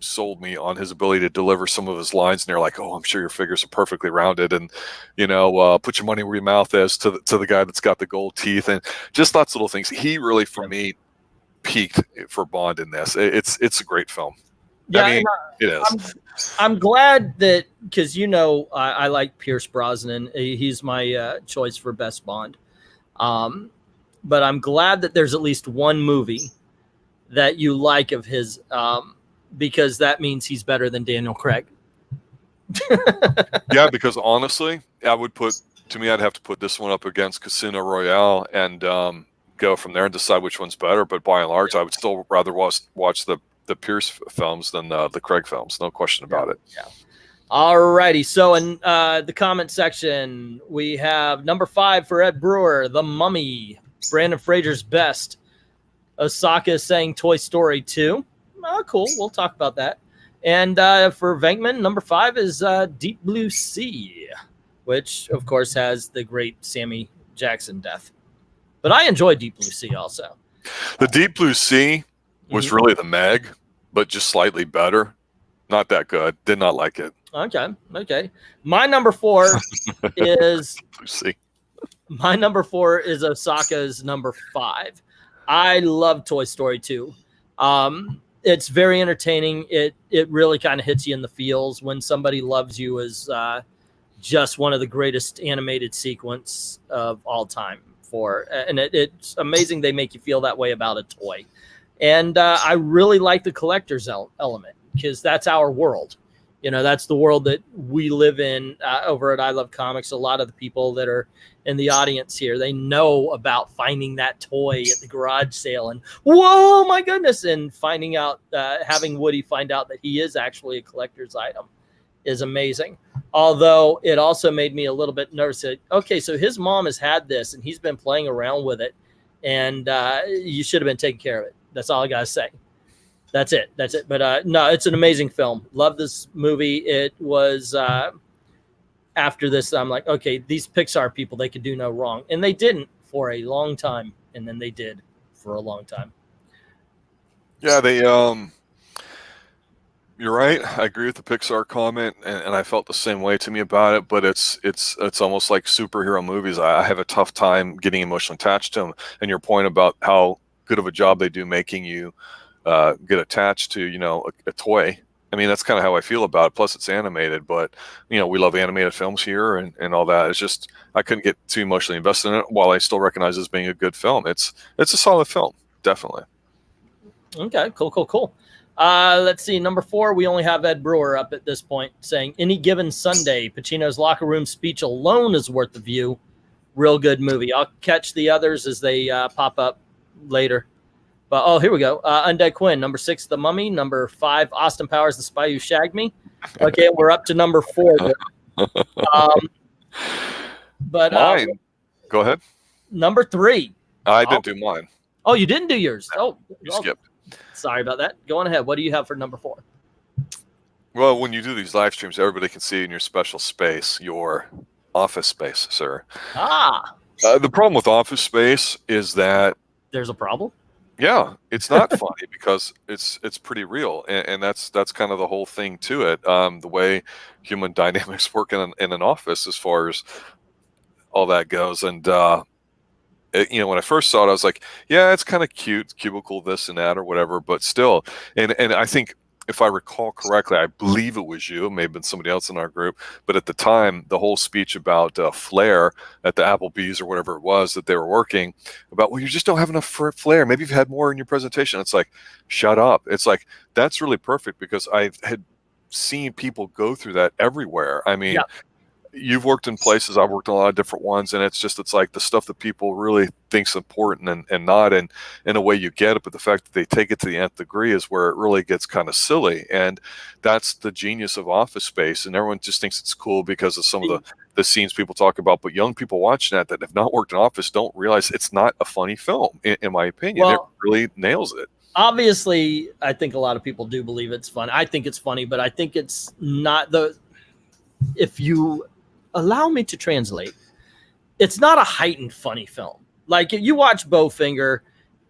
sold me on his ability to deliver some of his lines. And they're like, "Oh, I'm sure your figures are perfectly rounded," and put your money where your mouth is to the guy that's got the gold teeth, and just lots of little things. He really, for me, peaked for Bond in this. It's a great film. Yeah, I mean, it is. I'm glad that because I like Pierce Brosnan. He's my choice for best Bond. But I'm glad that there's at least one movie that you like of his, because that means he's better than Daniel Craig. Yeah, because honestly, I'd have to put this one up against Casino Royale and go from there and decide which one's better. But by and large, I would still rather watch the Pierce films than the Craig films. No question about it. Yeah. All righty. So in the comment section, we have number 5 for Ed Brewer, The Mummy. Brandon Fraser's best. Osaka is saying Toy Story 2. Oh, cool. We'll talk about that. And for Venkman, number 5 is Deep Blue Sea, which, of course, has the great Sammy Jackson death. But I enjoy Deep Blue Sea also. The Deep Blue Sea was really the Meg, but just slightly better. Not that good. Did not like it. Okay. My number 4 is... My number 4 is Osaka's number 5. I love Toy Story 2. It's very entertaining. It really kind of hits you in the feels when somebody loves you is just one of the greatest animated sequence of all time. And it's amazing they make you feel that way about a toy. And I really like the collector's element because that's our world. That's the world that we live in over at I Love Comics. A lot of the people that are in the audience here, they know about finding that toy at the garage sale and, whoa, my goodness, and finding out, having Woody find out that he is actually a collector's item is amazing. Although it also made me a little bit nervous. Okay, so his mom has had this and he's been playing around with it, and you should have been taking care of it. That's all I got to say. That's it. But no, it's an amazing film. Love this movie. It was after this, I'm like, okay, these Pixar people, they could do no wrong. And they didn't for a long time. And then they did for a long time. Yeah, they You're right. I agree with the Pixar comment, and I felt the same way to me about it. But it's almost like superhero movies. I have a tough time getting emotionally attached to them. And your point about how good of a job they do making you get attached to, a toy. I mean, that's kind of how I feel about it. Plus, it's animated, but we love animated films here and all that. It's just I couldn't get too emotionally invested in it. While I still recognize it as being a good film, it's a solid film, definitely. Okay, cool. Let's see. Number 4, we only have Ed Brewer up at this point saying, Any Given Sunday, Pacino's locker room speech alone is worth the view. Real good movie. I'll catch the others as they pop up later. But here we go. Undead Quinn. Number 6, The Mummy. Number 5, Austin Powers, The Spy Who Shagged Me. Okay, we're up to number 4. But mine. Go ahead. Number 3. I didn't do mine. Oh, you didn't do yours. Oh, you skipped. Sorry about that. Go on ahead. What do you have for number 4? Well, when you do these live streams, everybody can see in your special space, your office space, sir. The problem with Office Space is that there's a problem. Yeah, it's not funny because it's pretty real, and that's kind of the whole thing to it. The way human dynamics work in an office, as far as all that goes, and when I first saw it, I was like, yeah, it's kind of cute, cubicle this and that or whatever, but still, and I think, if I recall correctly, I believe it was you, it may have been somebody else in our group, but at the time, the whole speech about flair at the Applebee's or whatever it was that they were working about, well, you just don't have enough flair. Maybe you've had more in your presentation. It's like, shut up. It's like, that's really perfect because I had seen people go through that everywhere. I mean, you've worked in places, I've worked in a lot of different ones, and it's like the stuff that people really think's important and not, and in a way you get it, but the fact that they take it to the nth degree is where it really gets kind of silly. And that's the genius of Office Space, and everyone just thinks it's cool because of some of the scenes people talk about, but young people watching that have not worked in office don't realize it's not a funny film, in my opinion. It really nails it. Obviously, I think a lot of people do believe it's fun. I think it's funny, but I think it's not if you allow me to translate, it's not a heightened funny film. Like, if you watch Bowfinger,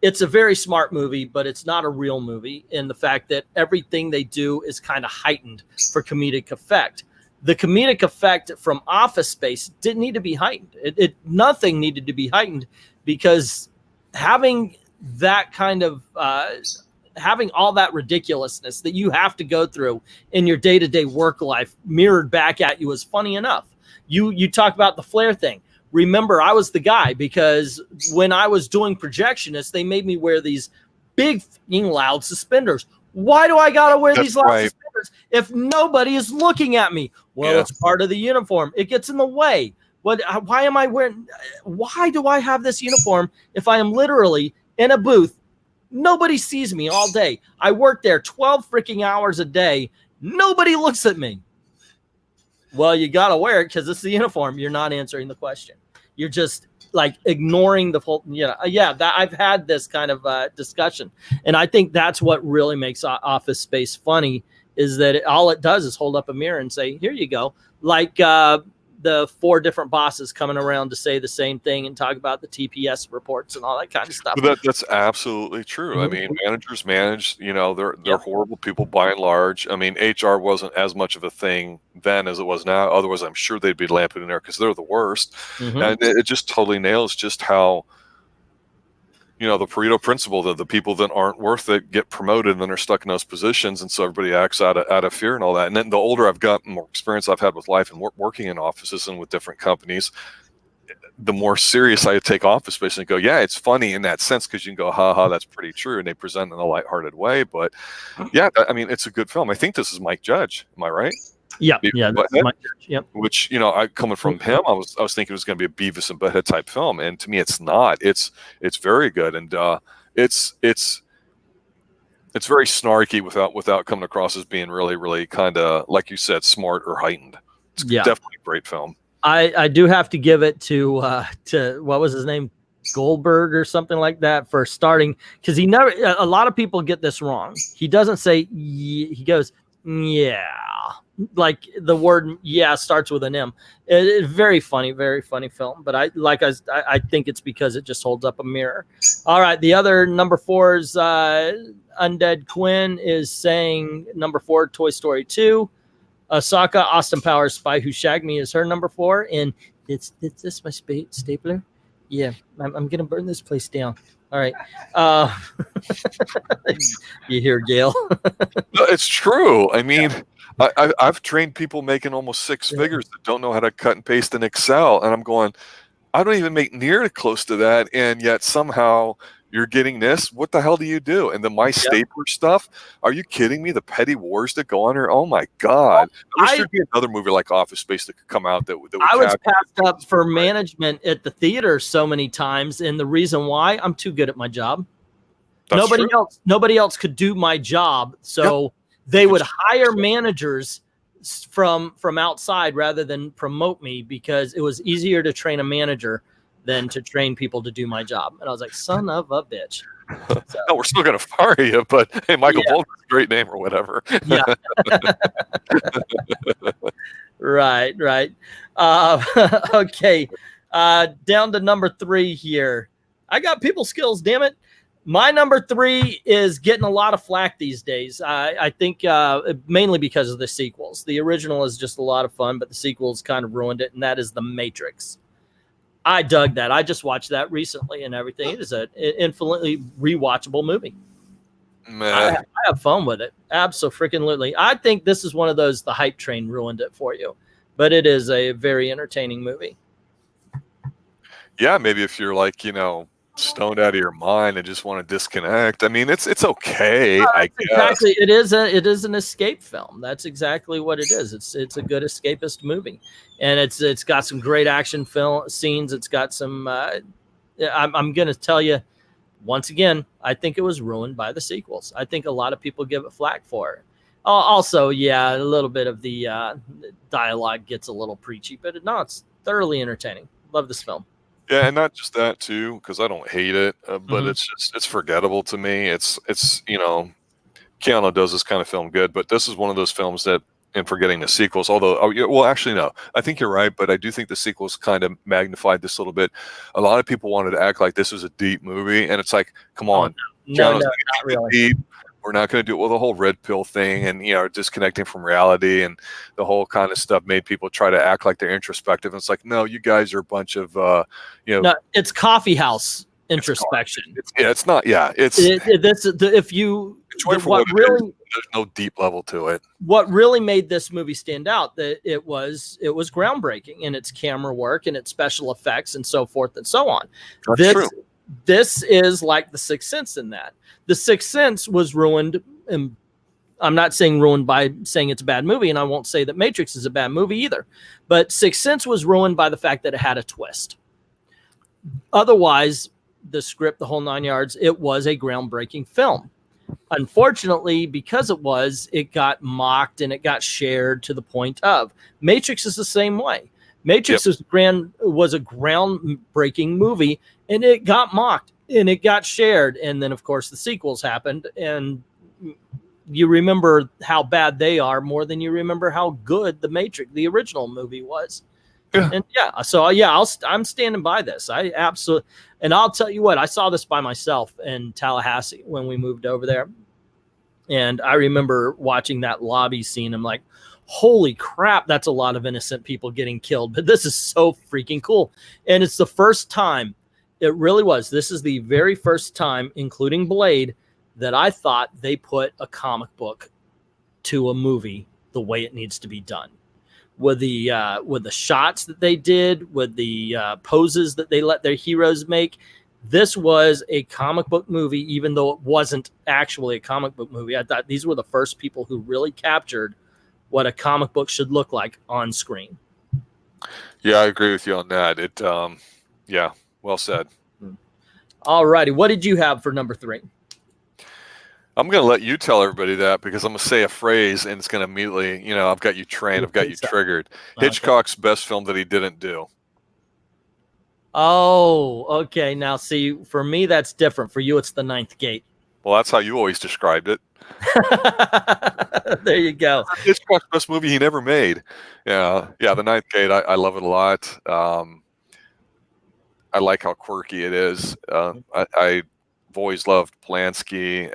it's a very smart movie, but it's not a real movie in the fact that everything they do is kind of heightened for comedic effect. The comedic effect from Office Space didn't need to be heightened. Nothing needed to be heightened because having that kind of having all that ridiculousness that you have to go through in your day-to-day work life mirrored back at you is funny enough. You talk about the flair thing. Remember, I was the guy because when I was doing projectionists, they made me wear these big loud suspenders. Why do I gotta wear these loud suspenders if nobody is looking at me? Well, it's part of the uniform. It gets in the way. Why am I wearing? Why do I have this uniform if I am literally in a booth? Nobody sees me all day. I work there 12 freaking hours a day. Nobody looks at me. Well, you got to wear it because it's the uniform. You're not answering the question. You're just like ignoring the whole, that I've had this kind of discussion. And I think that's what really makes Office Space funny is that all it does is hold up a mirror and say, here you go. Like the 4 different bosses coming around to say the same thing and talk about the TPS reports and all that kind of stuff. But that's absolutely true. Mm-hmm. I mean, managers manage, they're horrible people by and large. I mean, HR wasn't as much of a thing then as it was now. Otherwise, I'm sure they'd be lamping in there because they're the worst. Mm-hmm. And it just totally nails just how, the Pareto principle that the people that aren't worth it get promoted and then are stuck in those positions. And so everybody acts out of fear and all that. And then the older I've gotten, more experience I've had with life and working in offices and with different companies, the more serious I take Office Space and go, yeah, it's funny in that sense because you can go, ha, that's pretty true. And they present in a lighthearted way. But yeah, I mean, it's a good film. I think this is Mike Judge. Am I right? Yeah. Mike Judge. Yep. Which, coming from him, I was thinking it was going to be a Beavis and Butthead type film. And to me, it's not. It's very good. And it's very snarky without coming across as being really, really kind of, like you said, smart or heightened. It's definitely a great film. I do have to give it to what was his name? Goldberg or something like that for starting. Because a lot of people get this wrong. He doesn't say, he goes, yeah. like the word starts with an M. Very funny film. But I think it's because it just holds up a mirror. All right, the other number 4 is Undead Quinn is saying number 4, Toy Story 2. Osaka Austin Powers, Spy Who Shagged Me is her number 4, and it's this my stapler. Yeah, I'm gonna burn this place down. All right. You hear Gail? No, it's true. I mean, I've trained people making almost 6 figures that don't know how to cut and paste in Excel, and I'm going, I don't even make near close to that, and yet somehow you're getting this. What the hell do you do? And then my stapler stuff. Are you kidding me? The petty wars that go on here. Oh my God! I wish there'd be another movie like Office Space that could come out that would. I was passed up for management at the theater so many times, and the reason why, I'm too good at my job. That's Nobody else could do my job, so they would hire managers from outside rather than promote me, because it was easier to train a manager than to train people to do my job. And I was like, son of a bitch. So, no, we're still going to fire you, but hey, Michael Bolton's a great name or whatever. Yeah. Right. Okay. Down to number 3 here. I got people skills, damn it. My number 3 is getting a lot of flack these days. I think mainly because of the sequels. The original is just a lot of fun, but the sequels kind of ruined it, and that is The Matrix. I dug that. I just watched that recently and everything. It is an infinitely rewatchable movie. I have fun with it. Absolutely. I think this is one of those, the hype train ruined it for you, but it is a very entertaining movie. Yeah, maybe if you're like, stoned out of your mind and just want to disconnect. I mean, it's okay. I guess. Exactly. It is an escape film. That's exactly what it is. It's a good escapist movie, and it's got some great action film scenes. It's got some. I'm going to tell you once again. I think it was ruined by the sequels. I think a lot of people give it flack for it. Also, a little bit of the dialogue gets a little preachy, but no, it's thoroughly entertaining. Love this film. Yeah, and not just that too, because I don't hate it, but it's forgettable to me. It's Keanu does this kind of film good, but this is one of those films that, and forgetting the sequels, although actually no, I think you're right, but I do think the sequels kind of magnified this a little bit. A lot of people wanted to act like this was a deep movie, and it's like, come on, no, not really. Deep. We're not going to do it with the whole red pill thing and, disconnecting from reality and the whole kind of stuff made people try to act like they're introspective. And it's like, no, you guys are a bunch of, No, it's coffee house introspection. It's not. Yeah. There's no deep level to it. What really made this movie stand out, that it was groundbreaking in its camera work and its special effects and so forth and so on. That's true. This is like The Sixth Sense in that. The Sixth Sense was ruined, and I'm not saying ruined by saying it's a bad movie, and I won't say that Matrix is a bad movie either. But Sixth Sense was ruined by the fact that it had a twist. Otherwise, the script, the whole 9 yards, it was a groundbreaking film. Unfortunately, because it got mocked and it got shared to the point of. Matrix is the same way. Matrix was a groundbreaking movie, and it got mocked and it got shared. And then, of course, the sequels happened, and you remember how bad they are more than you remember how good the original movie was. Yeah. And I'm standing by this. I absolutely, and I'll tell you what, I saw this by myself in Tallahassee when we moved over there. And I remember watching that lobby scene. I'm like, holy crap, that's a lot of innocent people getting killed. But this is so freaking cool. And it's the first time, it really was. This is the very first time, including Blade, that I thought they put a comic book to a movie the way it needs to be done. With the shots that they did, with the poses that they let their heroes make. This was a comic book movie, even though it wasn't actually a comic book movie. I thought these were the first people who really captured what a comic book should look like on screen. Yeah, I agree with you on that. Well said. All righty. What did you have for number 3? I'm going to let you tell everybody that, because I'm going to say a phrase and it's going to immediately, I've got you trained. I've got you triggered. Okay. Hitchcock's best film that he didn't do. Oh, okay. Now, see, for me, that's different. For you, it's The Ninth Gate. Well, that's how you always described it. There you go. Hitchcock's best movie he never made. Yeah, The Ninth Gate. I love it a lot. I like how quirky it is. I've always loved Polanski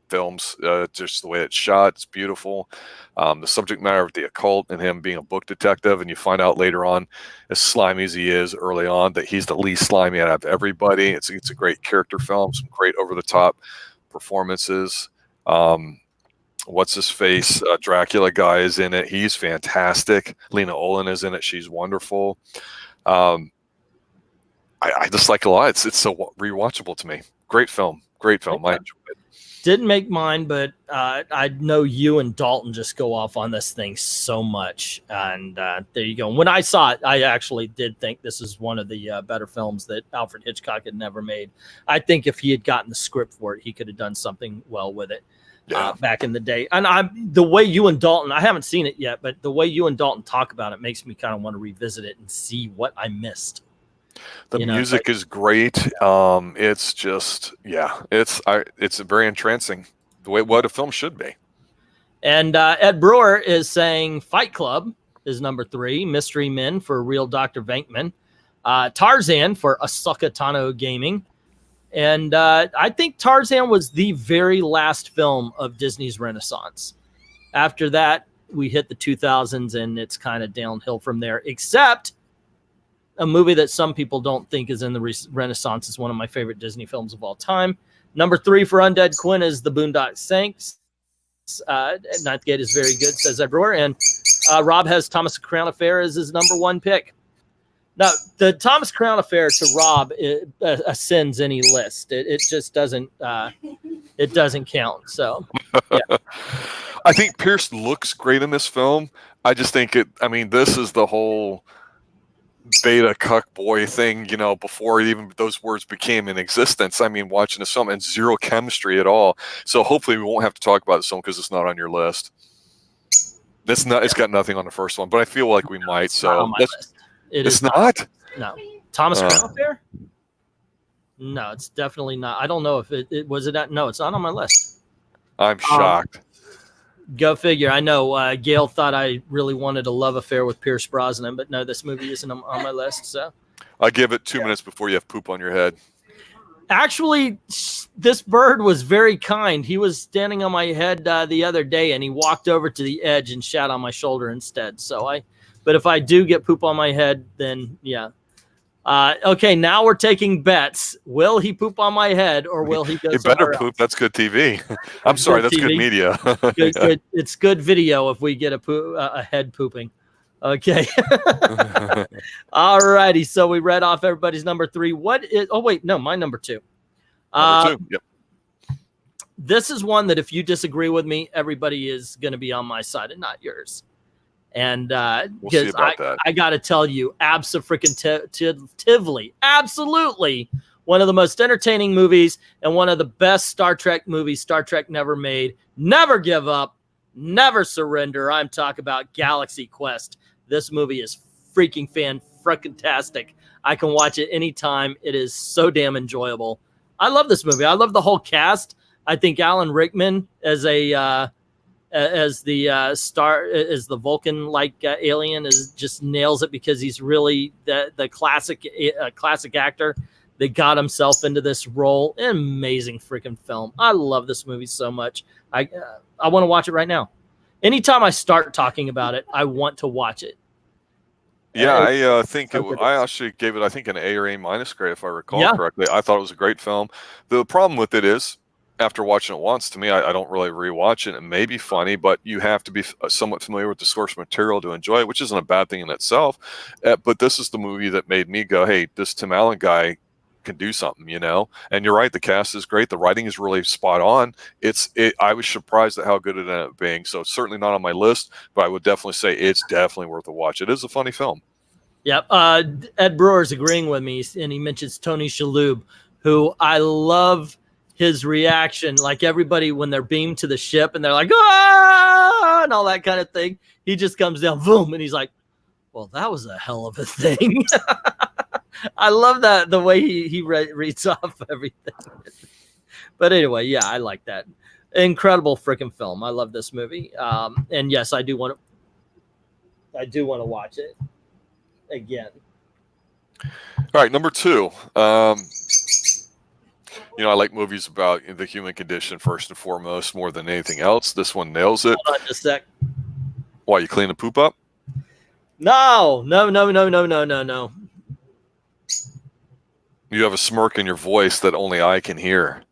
films. Just the way it's shot, it's beautiful. The subject matter of the occult and him being a book detective, and you find out later on, as slimy as he is early on, that he's the least slimy out of everybody. It's a great character film, some great over the top performances. What's his face? Dracula guy is in it. He's fantastic. Lena Olin is in it. She's wonderful. I just like it a lot. It's so rewatchable to me. Great film. Great film. I enjoyed it. Didn't make mine, but I know you and Dalton just go off on this thing so much. And there you go. When I saw it, I actually did think this is one of the better films that Alfred Hitchcock had never made. I think if he had gotten the script for it, he could have done something well with it back in the day. And the way you and Dalton, I haven't seen it yet, but the way you and Dalton talk about it makes me kind of want to revisit it and see what I missed. The music is great. It's just, it's very entrancing. The way what a film should be. And Ed Brewer is saying Fight Club is number 3, Mystery Men for Real Dr. Venkman, Tarzan for Ahsoka Tano Gaming. And I think Tarzan was the very last film of Disney's Renaissance. After that, we hit the 2000s, and it's kind of downhill from there, except a movie that some people don't think is in the Renaissance is one of my favorite Disney films of all time. Number 3 for Undead Quinn is The Boondock Saints. Ninth Gate is very good, says Ed Brewer. And Rob has Thomas Crown Affair as his number 1 pick. Now, the Thomas Crown Affair to Rob ascends any list. It just doesn't. It doesn't count. So, yeah. I think Pierce looks great in this film. I just think it. I mean, this is the whole beta cuck boy thing, before even those words became in existence. I mean, watching this film and zero chemistry at all. So hopefully we won't have to talk about this film because it's not on your list. It's not. It's got nothing on the first one, but I feel like we might. So it's not. No, Thomas Crown Affair. No, it's definitely not. I don't know if it was it. No, it's not on my list. I'm shocked. Go figure. I know Gail thought I really wanted a love affair with Pierce Brosnan, but no, this movie isn't on my list. So I give it 2 minutes before you have poop on your head. Actually, this bird was very kind. He was standing on my head the other day, and he walked over to the edge and shat on my shoulder instead. But if I do get poop on my head, then yeah. Okay, now we're taking bets. Will he poop on my head, or will he go? He better poop. That's good TV. I'm sorry, that's good media. Good. It's good video if we get a head pooping. Okay. All righty. So we read off everybody's number 3. What is? Oh wait, no, my number 2. Number 2. Yep. This is one that if you disagree with me, everybody is going to be on my side and not yours. And because I got to tell you, absolutely one of the most entertaining movies and one of the best Star Trek movies Star Trek never made. Never give up, never surrender. I'm talking about Galaxy Quest. This movie is freaking fan-freaking-tastic. I can watch it anytime. It is so damn enjoyable. I love this movie. I love the whole cast. I think Alan Rickman as the Vulcan-like alien just nails it because he's really the classic actor that got himself into this role. An amazing freaking film. I love this movie so much. I want to watch it right now. Anytime I start talking about it, I want to watch it. Yeah, I think I actually gave it, I think, an A or A- grade if I recall correctly. I thought it was a great film. The problem with it is, after watching it once, to me, I don't really rewatch it. It may be funny, but you have to be somewhat familiar with the source material to enjoy it, which isn't a bad thing in itself. But this is the movie that made me go, hey, this Tim Allen guy can do something, And you're right, the cast is great. The writing is really spot on. I was surprised at how good it ended up being. So it's certainly not on my list, but I would definitely say it's definitely worth a watch. It is a funny film. Yep. Ed Brewer's agreeing with me, and he mentions Tony Shalhoub, who I love his reaction, like everybody when they're beamed to the ship and they're like, ah, and all that kind of thing. He just comes down, boom, and he's like, well, that was a hell of a thing. I love that, the way he reads off everything. But anyway, yeah, I like that. Incredible freaking film. I love this movie. And yes, I do want to watch it again. All right, number 2. I like movies about the human condition first and foremost, more than anything else. This one nails it. Hold on just a sec. Why, you clean the poop up? No. You have a smirk in your voice that only I can hear.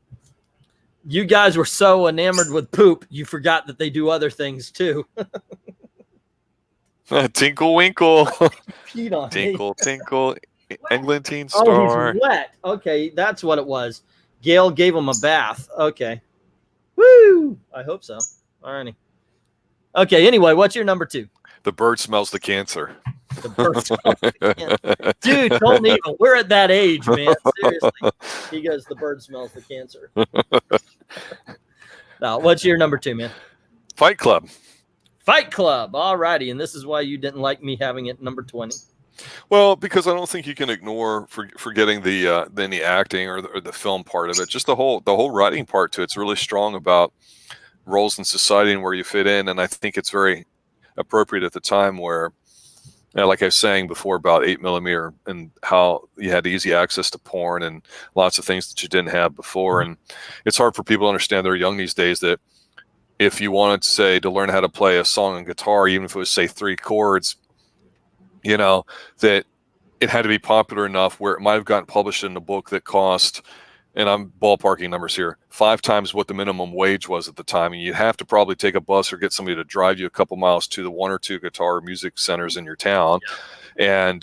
You guys were so enamored with poop, you forgot that they do other things too. Tinkle winkle. Pete on Tinkle tinkle. Eglantine Oh, star. he's wet. Okay, that's what it was. Gail gave him a bath. Okay. Woo! I hope so. All righty. Okay, anyway, what's your number 2? The bird smells the cancer. The bird smells the cancer. Dude, don't even. We're at that age, man. Seriously. He goes, the bird smells the cancer. Now, what's your number 2, man? Fight Club. Fight Club. All righty. And this is why you didn't like me having it number 20. Well, because I don't think you can ignore forgetting the acting or the film part of it. Just the whole writing part to it's really strong about roles in society and where you fit in, and I think it's very appropriate at the time where, like I was saying before about 8mm and how you had easy access to porn and lots of things that you didn't have before, and it's hard for people to understand they're young these days that if you wanted to say to learn how to play a song on guitar, even if it was say 3 chords, that it had to be popular enough where it might have gotten published in a book that cost, and I'm ballparking numbers here, 5 times what the minimum wage was at the time. And you'd have to probably take a bus or get somebody to drive you a couple miles to the 1 or 2 guitar music centers in your town. Yeah. And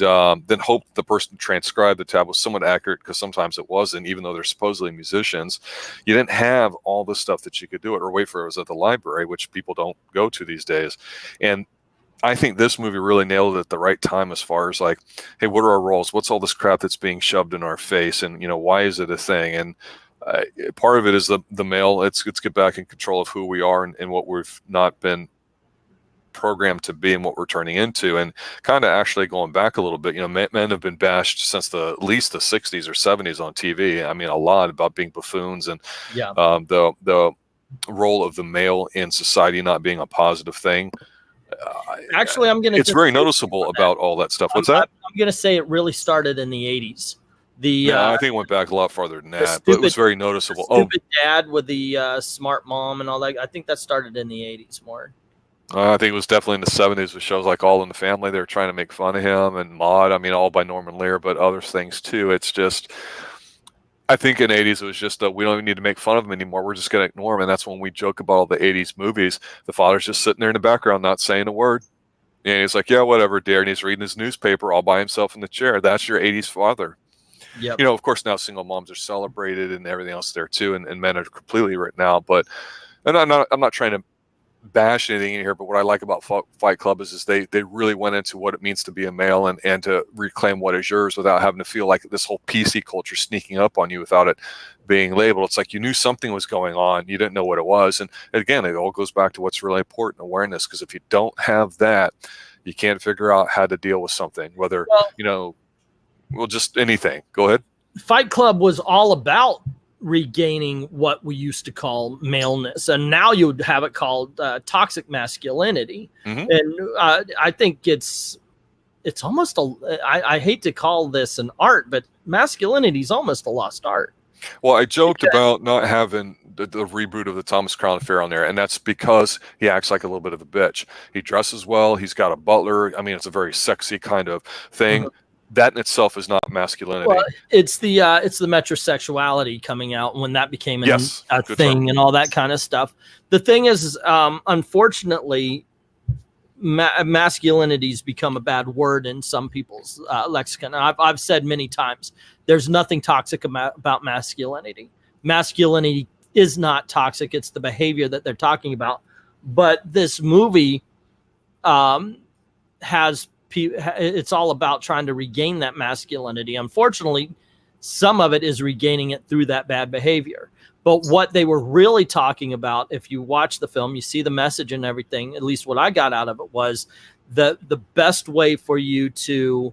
then hope the person who transcribed the tab was somewhat accurate, because sometimes it wasn't, even though they're supposedly musicians. You didn't have all the stuff that you could do it or wait for it was at the library, which people don't go to these days. And I think this movie really nailed it at the right time as far as like, hey, what are our roles? What's all this crap that's being shoved in our face? And, why is it a thing? And part of it is the male. Let's get back in control of who we are and what we've not been programmed to be and what we're turning into. And kind of actually going back a little bit, men have been bashed since at least the 60s or 70s on TV. I mean, a lot about being buffoons and the role of the male in society not being a positive thing. Actually, I'm going to. It's very noticeable about all that stuff. What's that? I'm going to say it really started in the 80s. I think it went back a lot farther than that, but it was very noticeable. Stupid dad with the smart mom and all that. I think that started in the 80s more. I think it was definitely in the 70s with shows like All in the Family. They were trying to make fun of him, and Maude. I mean, all by Norman Lear, but other things too. It's just. I think in the 80s, it was just we don't even need to make fun of him anymore. We're just going to ignore him. And that's when we joke about all the 80s movies. The father's just sitting there in the background, not saying a word. And he's like, yeah, whatever, dear. And he's reading his newspaper all by himself in the chair. That's your 80s father. Yep. Of course, now single moms are celebrated and everything else there too. And men are completely written out. And I'm not trying to bash anything in here, but what I like about Fight Club is they really went into what it means to be a male and to reclaim what is yours without having to feel like this whole PC culture sneaking up on you without it being labeled. It's like you knew something was going on, you didn't know what it was. And again, it all goes back to what's really important, awareness, because if you don't have that, you can't figure out how to deal with something, whether just anything. Go ahead. Fight Club was all about regaining what we used to call maleness, and now you would have it called toxic masculinity. Mm-hmm. And I think it's almost I hate to call this an art, but masculinity is almost a lost art. Well, I joked about not having the reboot of the Thomas Crown Affair on there, and that's because he acts like a little bit of a bitch. He dresses well. He's got a butler. I mean, it's a very sexy kind of thing. Mm-hmm. That in itself is not masculinity. Well, it's the metrosexuality coming out when that became a thing and all that kind of stuff. The thing is, unfortunately, masculinity's become a bad word in some people's lexicon. I've said many times, there's nothing toxic about masculinity. Masculinity is not toxic. It's the behavior that they're talking about. But this movie it's all about trying to regain that masculinity. Unfortunately, some of it is regaining it through that bad behavior. But what they were really talking about, if you watch the film, you see the message and everything, at least what I got out of it was the best way for you to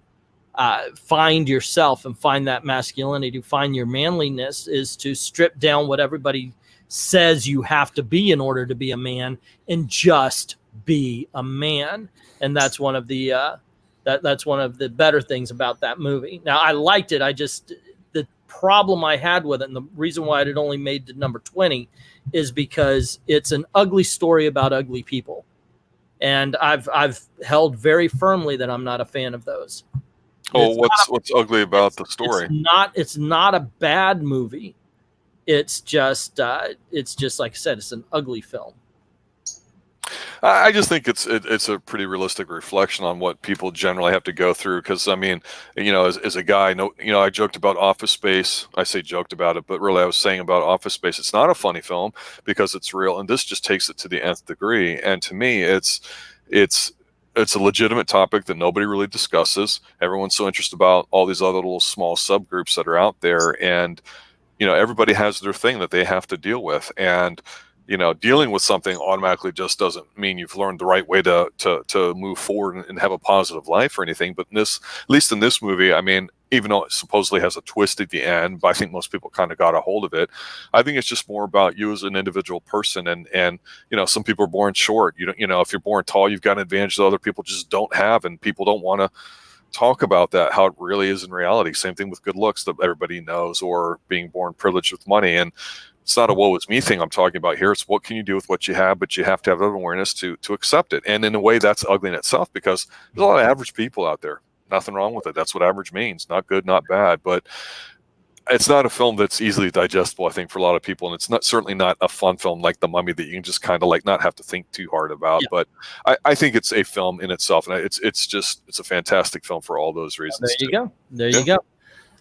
find yourself and find that masculinity, find your manliness, is to strip down what everybody says you have to be in order to be a man, and just be a man. And that's one of the that's one of the better things about that movie. Now, I liked it. The problem I had with it, and the reason why it only made to number 20, is because it's an ugly story about ugly people, and I've held very firmly that I'm not a fan of those. Oh, what's ugly about the story? It's not a bad movie. It's just like I said, it's an ugly film. I just think it's a pretty realistic reflection on what people generally have to go through. Because I mean, as a guy, I joked about Office Space. I say joked about it, but really I was saying about Office Space. It's not a funny film because it's real, and this just takes it to the nth degree. And to me, it's a legitimate topic that nobody really discusses. Everyone's so interested about all these other little small subgroups that are out there, and everybody has their thing that they have to deal with. And dealing with something automatically just doesn't mean you've learned the right way to move forward and have a positive life or anything. But at least in this movie, I mean, even though it supposedly has a twist at the end, but I think most people kind of got a hold of it. I think it's just more about you as an individual person. And some people are born short. If you're born tall, you've got an advantage that other people just don't have, and people don't want to talk about that, how it really is in reality. Same thing with good looks that everybody knows, or being born privileged with money. And it's not a woe is me thing I'm talking about here. It's what can you do with what you have, but you have to have that awareness to accept it. And in a way, that's ugly in itself, because there's a lot of average people out there. Nothing wrong with it. That's what average means. Not good, not bad. But it's not a film that's easily digestible, I think, for a lot of people. And it's certainly not a fun film like The Mummy that you can just kind of like not have to think too hard about. Yeah. But I think it's a film in itself. And it's a fantastic film for all those reasons. There you go. There you go.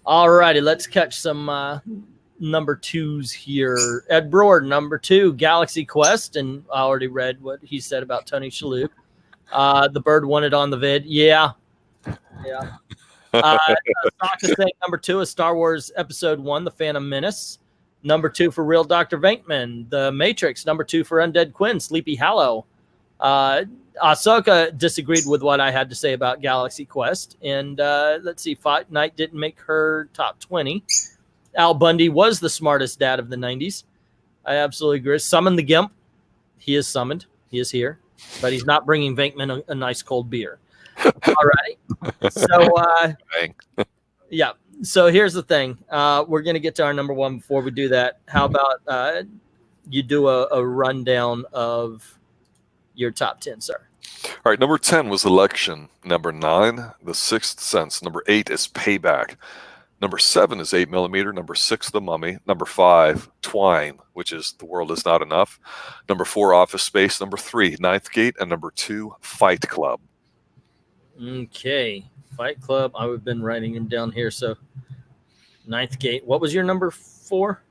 All righty. Let's catch some number twos here. Ed Brewer, number 2, Galaxy Quest. And I already read what he said about Tony Shalhoub. The bird won it on the vid. Yeah. Sokka saying number 2 is Star Wars Episode 1, The Phantom Menace. Number 2 for Real Dr. Venkman, The Matrix. Number 2 for Undead Quinn, Sleepy Hollow. Ahsoka disagreed with what I had to say about Galaxy Quest. And let's see, Fight Night didn't make her top 20. Al Bundy was the smartest dad of the 90s. I absolutely agree. Summon the Gimp. He is summoned. He is here. But he's not bringing Venkman a nice cold beer. All right. So, yeah. So here's the thing. We're going to get to our number 1. Before we do that, how about you do a rundown of your top 10, sir? All right. Number 10 was Election. Number 9, The Sixth Sense. Number 8 is Payback. Number 7 is 8mm. Number 6, The Mummy. Number 5, Twine, which is The World Is Not Enough. Number 4, Office Space. Number 3, Ninth Gate. And number 2, Fight Club. Okay. Fight Club. I've been writing them down here. So Ninth Gate. What was your number 4?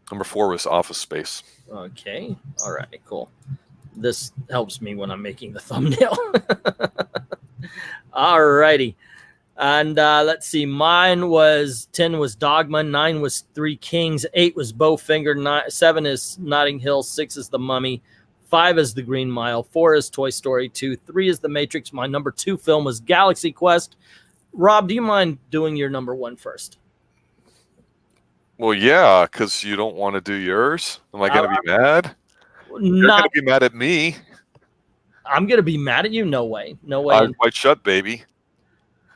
Number 4 was Office Space. Okay. All right. Cool. This helps me when I'm making the thumbnail. All righty. And let's see, mine was 10 was Dogma, 9 was Three Kings, 8 was Bowfinger, 7 is Notting Hill, 6 is The Mummy, 5 is The Green Mile, 4 is Toy Story 2, 3 is The Matrix. My number 2 film was Galaxy Quest. Rob, do you mind doing your number 1 first? Well, yeah, because you don't want to do yours. Am I going to be mad? You're going to be mad at me. I'm going to be mad at you? No way. No way. Eyes wide shut, baby.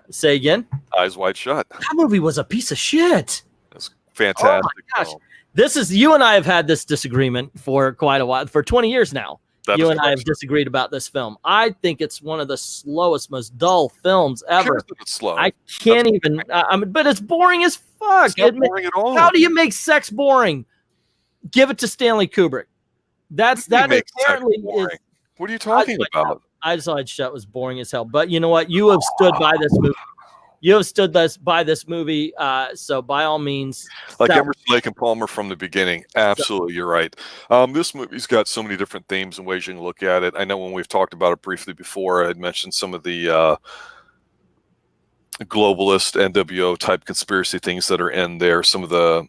Say again? Eyes Wide Shut. That movie was a piece of shit. It's fantastic. Oh my gosh. This is, you and I have had this disagreement for quite a while, for 20 years now. You and I have disagreed about this film. I think it's one of the slowest, most dull films ever. It's slow. I can't even, but it's boring as fuck. It's not boring at all. How do you make sex boring? Give it to Stanley Kubrick. That apparently is. What are you talking about? Eyes Wide Shut was boring as hell. But you know what? You have stood by this movie. You have stood by this movie. So by all means. Like Emerson, Lake and Palmer from the beginning. Absolutely, you're right. This movie's got so many different themes and ways you can look at it. I know when we've talked about it briefly before, I had mentioned some of the globalist NWO type conspiracy things that are in there. Some of the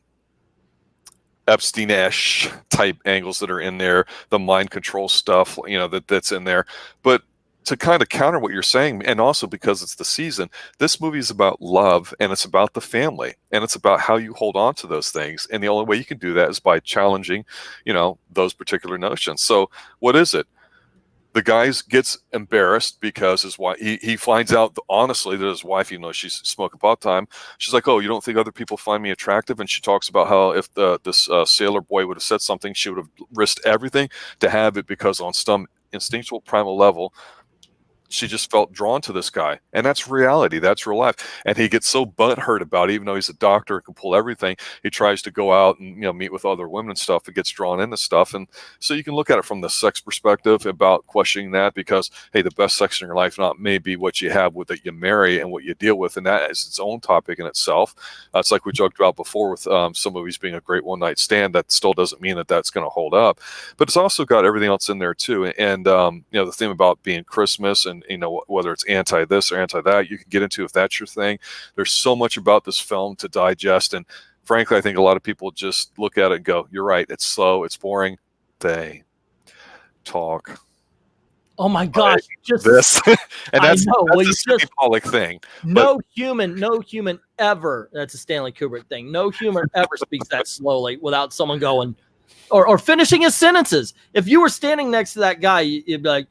Epstein-ish type angles that are in there, the mind control stuff, that's in there. But to kind of counter what you're saying, and also because it's the season, this movie is about love, and it's about the family, and it's about how you hold on to those things. And the only way you can do that is by challenging, those particular notions. So what is it? The guy gets embarrassed because his wife, he finds out honestly that his wife, even though she's smoking pot time, she's like, "Oh, you don't think other people find me attractive?" And she talks about how if this sailor boy would have said something, she would have risked everything to have it, because on some instinctual primal level, she just felt drawn to this guy. And that's reality. That's real life. And he gets so butthurt about it, even though he's a doctor and can pull everything. He tries to go out and meet with other women and stuff, and gets drawn into stuff. And so you can look at it from the sex perspective about questioning that, because, hey, the best sex in your life not may be what you have with that you marry and what you deal with. And that is its own topic in itself. It's like we joked about before with some movies being a great one-night stand. That still doesn't mean that that's going to hold up. But it's also got everything else in there too. And, the theme about being Christmas, and whether it's anti this or anti that, you can get into if that's your thing. There's so much about this film to digest, and frankly, I think a lot of people just look at it and go, "You're right. It's slow. It's boring." They talk. Oh my gosh! Just this, and that's a Sidney Pollack thing. No human ever. That's a Stanley Kubrick thing. No human ever speaks that slowly without someone going or finishing his sentences. If you were standing next to that guy, you'd be like,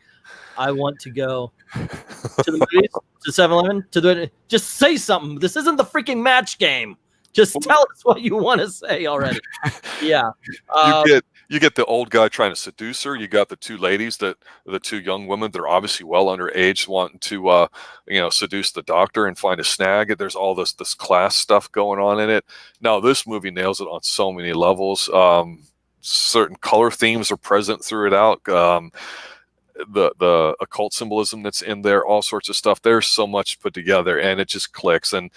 "I want to go to the movies, to 7-Eleven, just say something. This isn't the freaking match game. Just tell us what you want to say already." Yeah. You get the old guy trying to seduce her. You got the two ladies, the two young women that are obviously well underage, wanting to seduce the doctor and find a snag. There's all this class stuff going on in it. Now this movie nails it on so many levels. Certain color themes are present through it out. The occult symbolism that's in there, all sorts of stuff. There's so much put together, and it just clicks. And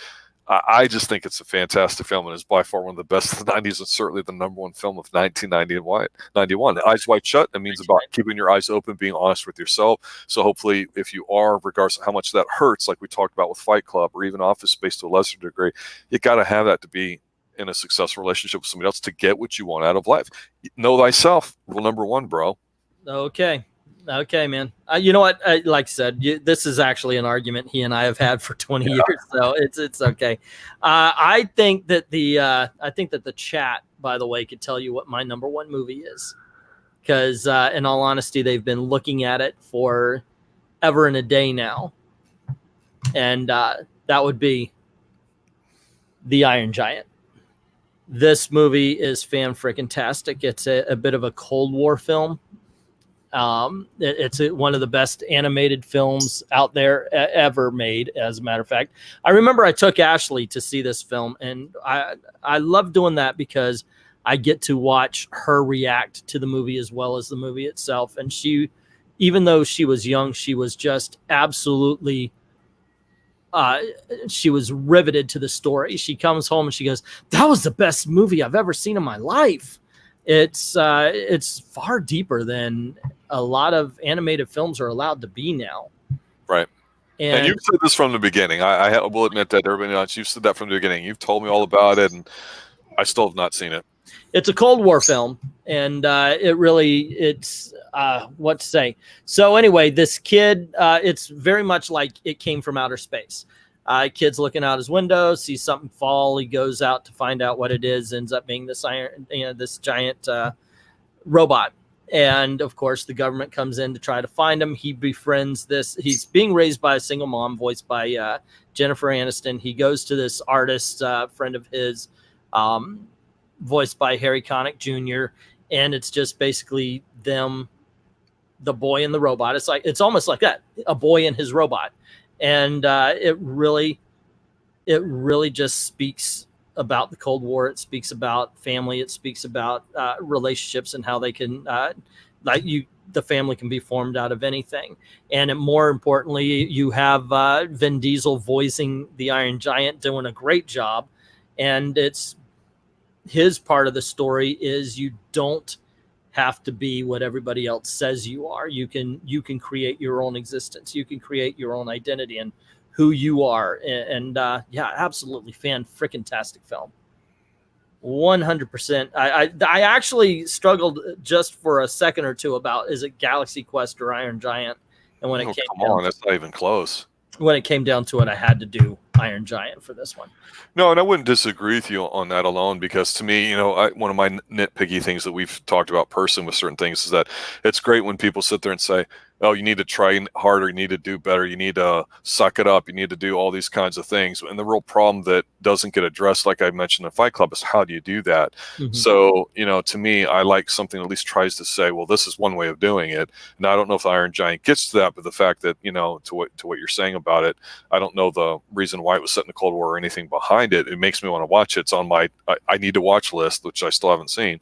I just think it's a fantastic film, and is by far one of the best of the 90s, and certainly the number one film of 1991. Eyes Wide Shut, it means about keeping your eyes open, being honest with yourself. So hopefully, if you are, regardless of how much that hurts, like we talked about with Fight Club or even Office Space to a lesser degree, you got to have that to be in a successful relationship with somebody else, to get what you want out of life. Know thyself. Rule number one, bro. Okay, man. You know what? Like I said, this is actually an argument he and I have had for 20 years, so it's okay. I think that the chat, by the way, could tell you what my number one movie is, because in all honesty, they've been looking at it for ever and a day now, and that would be The Iron Giant. This movie is fan-freaking-tastic. It's a bit of a Cold War film. It's one of the best animated films out there ever made, as a matter of fact. I remember I took Ashley to see this film, and I love doing that because I get to watch her react to the movie as well as the movie itself. And she, even though she was young, she was just absolutely she was riveted to the story. She comes home and she goes, "That was the best movie I've ever seen in my life." It's far deeper than a lot of animated films are allowed to be now. Right. And you've said this from the beginning. I will admit that, everybody else, you've said that from the beginning. You've told me all about it, and I still have not seen it. It's a Cold War film, and it's what to say. So anyway, this kid, it's very much like It Came from Outer Space. Kid's looking out his window, sees something fall. He goes out to find out what it is. Ends up being this giant robot. And of course, the government comes in to try to find him. He befriends this. He's being raised by a single mom, voiced by Jennifer Aniston. He goes to this artist friend of his, voiced by Harry Connick Jr. And it's just basically them, the boy and the robot. It's almost like that, a boy and his robot. And it really just speaks about the Cold War. It speaks about family. It speaks about relationships and how they can, the family can be formed out of anything. And more importantly, you have Vin Diesel voicing the Iron Giant, doing a great job. And it's his part of the story is you don't have to be what everybody else says you are. You can create your own existence. You can create your own identity and who you are. And absolutely fan-freaking-tastic film. 100%. I actually struggled just for a second or two about, is it Galaxy Quest or Iron Giant? And when Oh, it came come down on, that's not even close. when it came down to it, I had to do Iron Giant for this one. No, and I wouldn't disagree with you on that alone, because to me, one of my nitpicky things that we've talked about personally with certain things is that it's great when people sit there and say, oh, you need to try harder, you need to do better, you need to suck it up, you need to do all these kinds of things. And the real problem that doesn't get addressed, like I mentioned in Fight Club, is how do you do that? Mm-hmm. So, to me, I like something that at least tries to say, well, this is one way of doing it. And I don't know if the Iron Giant gets to that, but the fact that, to what you're saying about it, I don't know the reason why it was set in the Cold War or anything behind it. It makes me want to watch it. It's on my I need to watch list, which I still haven't seen.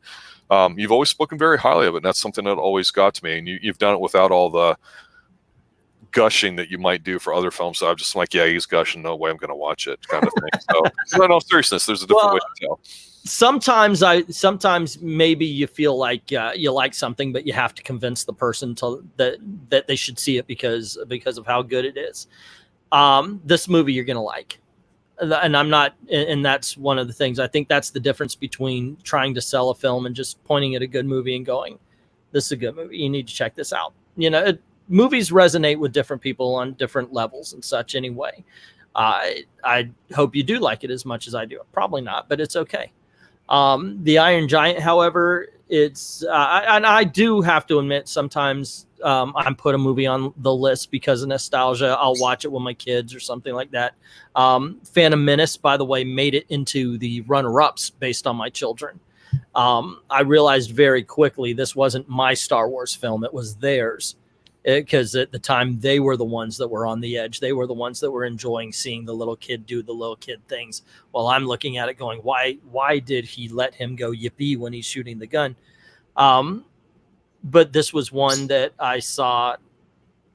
You've always spoken very highly of it, and that's something that always got to me. And you've done it without all the gushing that you might do for other films. So I'm just like, yeah, he's gushing, no way I'm going to watch it, kind of thing. So, in all seriousness, there's a different way to tell. Sometimes maybe you feel like you like something, but you have to convince the person that they should see it because of how good it is. This movie you're going to like. And I'm not, and that's one of the things. I think that's the difference between trying to sell a film and just pointing at a good movie and going, this is a good movie, you need to check this out. Movies resonate with different people on different levels and such anyway. I hope you do like it as much as I do. Probably not, but it's okay. The Iron Giant, however, it's and I do have to admit sometimes I put a movie on the list because of nostalgia. I'll watch it with my kids or something like that. Phantom Menace, by the way, made it into the runner-ups based on my children. I realized very quickly this wasn't my Star Wars film. It was theirs. Because at the time they were the ones that were on the edge. They were the ones that were enjoying seeing the little kid do the little kid things, while I'm looking at it going, why did he let him go yippee when he's shooting the gun? But this was one that I saw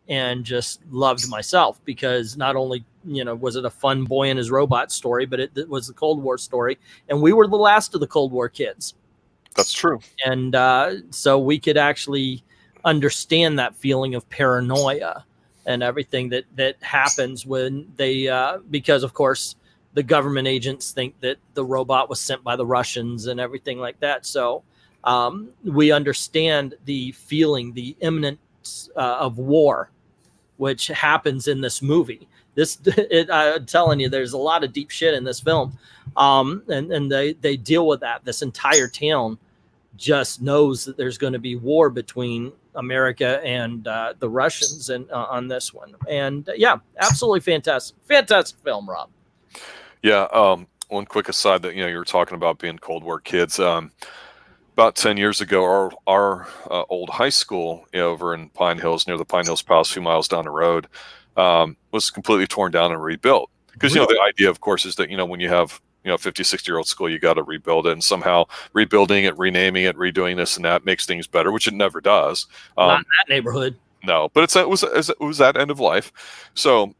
and just loved myself, because not only was it a fun boy and his robot story, but it was the Cold War story, and we were the last of the Cold War kids. That's true. And so we could actually understand that feeling of paranoia and everything that happens when they because of course the government agents think that the robot was sent by the Russians and everything like that. So we understand the feeling, the imminence of war, which happens in this movie. I'm telling you, there's a lot of deep shit in this film, and they deal with that. This entire town just knows that there's going to be war between America and the Russians, and on this one. And yeah, absolutely fantastic film, Rob. Yeah. One quick aside that, you were talking about being Cold War kids. About 10 years ago, our old high school over in Pine Hills, near the Pine Hills Palace, a few miles down the road, was completely torn down and rebuilt. Because, the idea, of course, is that, when you have 50, 60-year-old school, you got to rebuild it, and somehow rebuilding it, renaming it, redoing this and that makes things better, which it never does. Not in that neighborhood. No, but it was that end of life. So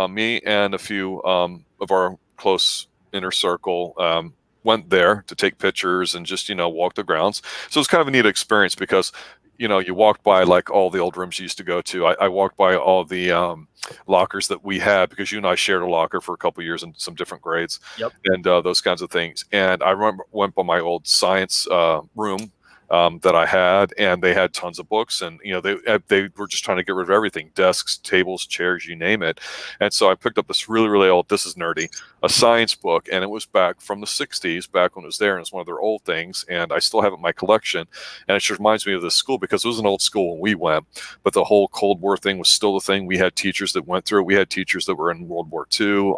me and a few of our close inner circle went there to take pictures and just walk the grounds. So it's kind of a neat experience, because you walked by like all the old rooms you used to go to. I walked by all the lockers that we had, because you and I shared a locker for a couple of years in some different grades. Yep. And those kinds of things. And I remember went by my old science room that I had, and they had tons of books, and they were just trying to get rid of everything: desks, tables, chairs, you name it. And so I picked up this really, really old, this is nerdy, a science book, and it was back from the 60s, back when it was there, and it's one of their old things, and I still have it in my collection. And it just reminds me of this school, because it was an old school when we went, but the whole Cold War thing was still the thing. We had teachers that went through it. We had teachers that were in World War II.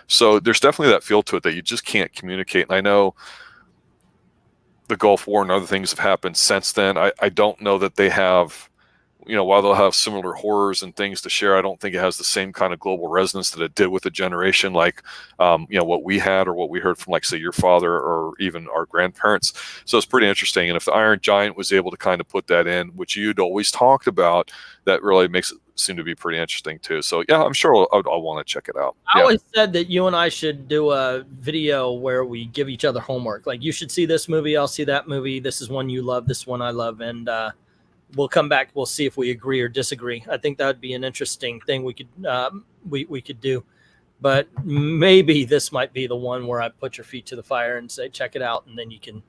So there's definitely that feel to it that you just can't communicate. And I know the Gulf War and other things have happened since then. I don't know that they have, while they'll have similar horrors and things to share, I don't think it has the same kind of global resonance that it did with a generation like, what we had, or what we heard from, like, say, your father or even our grandparents. So it's pretty interesting. And if the Iron Giant was able to kind of put that in, which you'd always talked about, that really makes it seem to be pretty interesting too. So yeah, I'm sure I'll want to check it out. I always said that you and I should do a video where we give each other homework. Like, you should see this movie, I'll see that movie. This is one you love, this one I love, and we'll come back. We'll see if we agree or disagree. I think that would be an interesting thing we could we could do. But maybe this might be the one where I put your feet to the fire and say, check it out, and then you can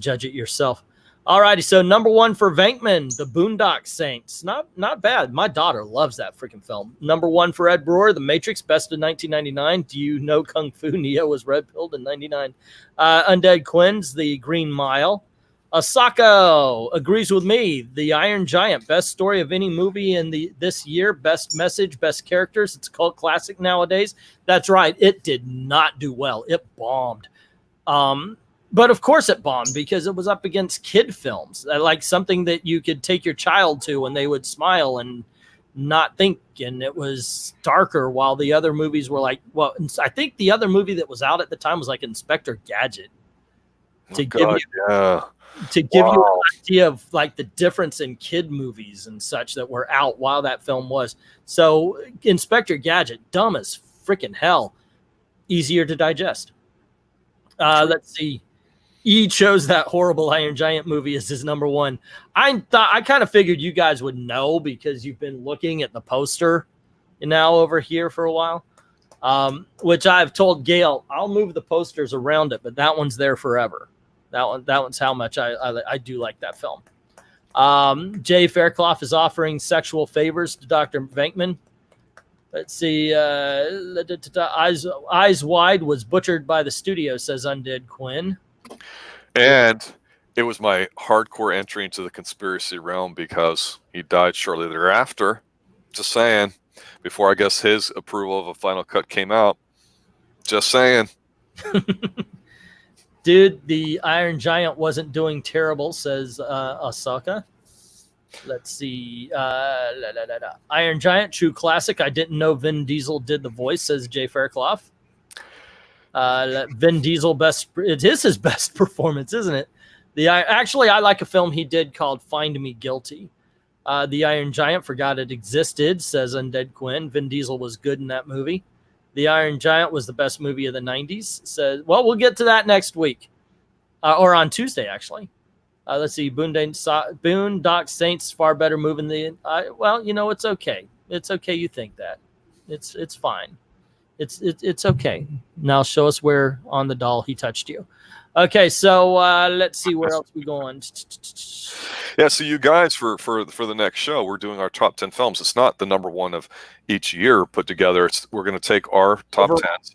judge it yourself. All righty, so number one for Venkman, The Boondock Saints. Not bad. My daughter loves that freaking film. Number one for Ed Brewer, The Matrix, best of 1999. Do you know Kung Fu? Neo was red-pilled in 99. Undead Quinn's The Green Mile. Asako agrees with me. The Iron Giant, best story of any movie in this year, best message, best characters. It's a cult classic nowadays. That's right. It did not do well. It bombed. But of course it bombed because it was up against kid films, like something that you could take your child to and they would smile and not think. And it was darker while the other movies were like, well, I think the other movie that was out at the time was like Inspector Gadget. To give you an idea of like the difference in kid movies and such that were out while that film was. So Inspector Gadget, dumb as freaking hell, easier to digest. Let's see. E chose that horrible Iron Giant movie as his number one. I kind of figured you guys would know because you've been looking at the poster now over here for a while, which I've told Gail I'll move the posters around it, but that one's there forever. That one's how much I do like that film. Jay Fairclough is offering sexual favors to Dr. Venkman. Let's see. Eyes Wide was butchered by the studio, says Undead Quinn. And it was my hardcore entry into the conspiracy realm because he died shortly thereafter. Just saying. Before, I guess, his approval of a final cut came out. Just saying. Dude, the Iron Giant wasn't doing terrible, says Osaka. Let's see. Iron Giant, true classic. I didn't know Vin Diesel did the voice, says Jay Fairclough. Vin Diesel, it is his best performance, isn't it? Actually, I like a film he did called Find Me Guilty. The Iron Giant, forgot it existed, says Undead Quinn. Vin Diesel was good in that movie. The Iron Giant was the best movie of the 90s. Says, well, we'll get to that next week. Or on Tuesday, actually. Let's see. Boondock Saints, far better movie than well, you know, it's okay. It's okay you think that. It's fine. It's okay. Now show us where on the doll he touched you. Okay, so let's see where else we going. Yeah, so you guys, for the next show, we're doing our top 10 films. It's not the number one of each year put together. We're going to take our top 10s,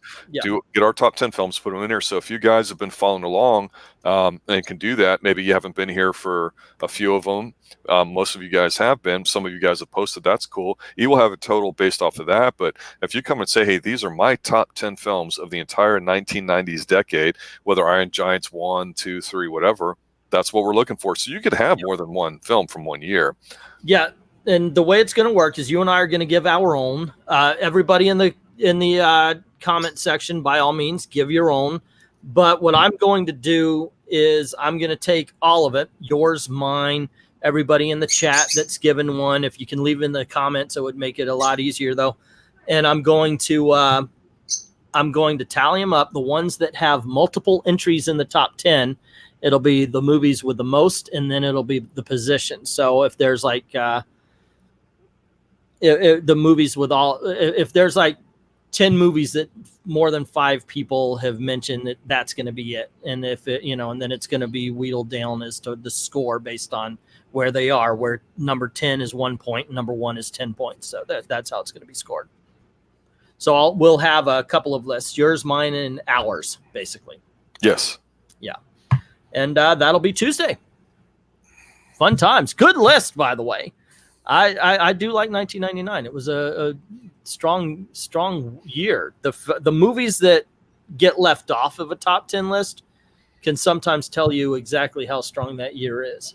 get our top 10 films, put them in here. So if you guys have been following along and can do that, maybe you haven't been here for a few of them. Most of you guys have been. Some of you guys have posted. That's cool. You will have a total based off of that. But if you come and say, hey, these are my top 10 films of the entire 1990s decade, whether Iron Giant's 1, 2, 3, whatever, that's what we're looking for. So you could have more than one film from one year. Yeah. And the way it's going to work is you and I are going to give our own. Everybody in the comment section, by all means, give your own. But what I'm going to do is I'm going to take all of it, yours, mine, everybody in the chat that's given one. If you can leave in the comments, it would make it a lot easier, though. And I'm going to tally them up. The ones that have multiple entries in the top 10, it'll be the movies with the most, and then it'll be the position. So if there's like the movies with all, if there's like 10 movies that more than 5 people have mentioned, that's going to be it. And if it, and then it's going to be wheedled down as to the score based on where they are, where number 10 is 1 point, and number 1 is 10 points. So that's how it's going to be scored. So we'll have a couple of lists, yours, mine, and ours, basically. Yes. Yeah. And that'll be Tuesday. Fun times. Good list, by the way. I do like 1999. It was a strong year. The movies that get left off of a top 10 list can sometimes tell you exactly how strong that year is.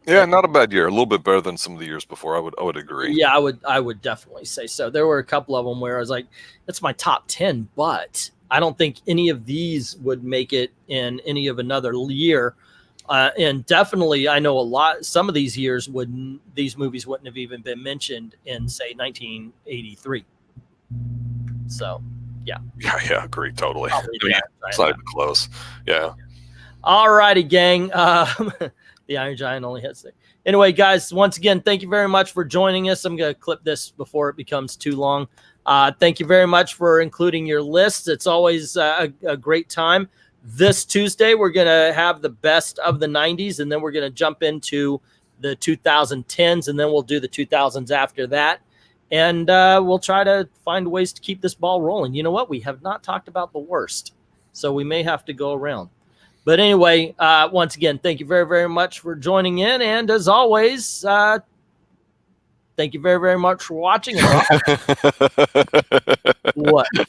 Yeah, not a bad year. A little bit better than some of the years before. I would agree. Yeah, I would definitely say so. There were a couple of them where I was like, that's my top 10, but I don't think any of these would make it in any of another year. And definitely, I know some of these years these movies wouldn't have even been mentioned in, say, 1983. So, yeah. Yeah, agree, totally. It's not even close. Yeah. All righty, gang. The Iron Giant only hits there. Anyway, guys, once again, thank you very much for joining us. I'm going to clip this before it becomes too long. Thank you very much for including your list. It's always a great time. This Tuesday, we're going to have the best of the 90s, and then we're going to jump into the 2010s, and then we'll do the 2000s after that. And we'll try to find ways to keep this ball rolling. You know what? We have not talked about the worst, so we may have to go around. But anyway, once again, thank you very, very much for joining in. And as always, thank you very, very much for watching. What did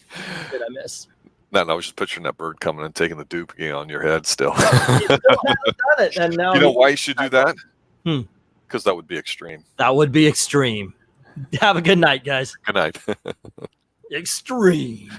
I miss? No, I was just picturing that bird coming and taking the dupe again on your head still. You still haven't done it. And now you know why you should do that? Because that would be extreme. That would be extreme. Have a good night, guys. Good night. Extreme.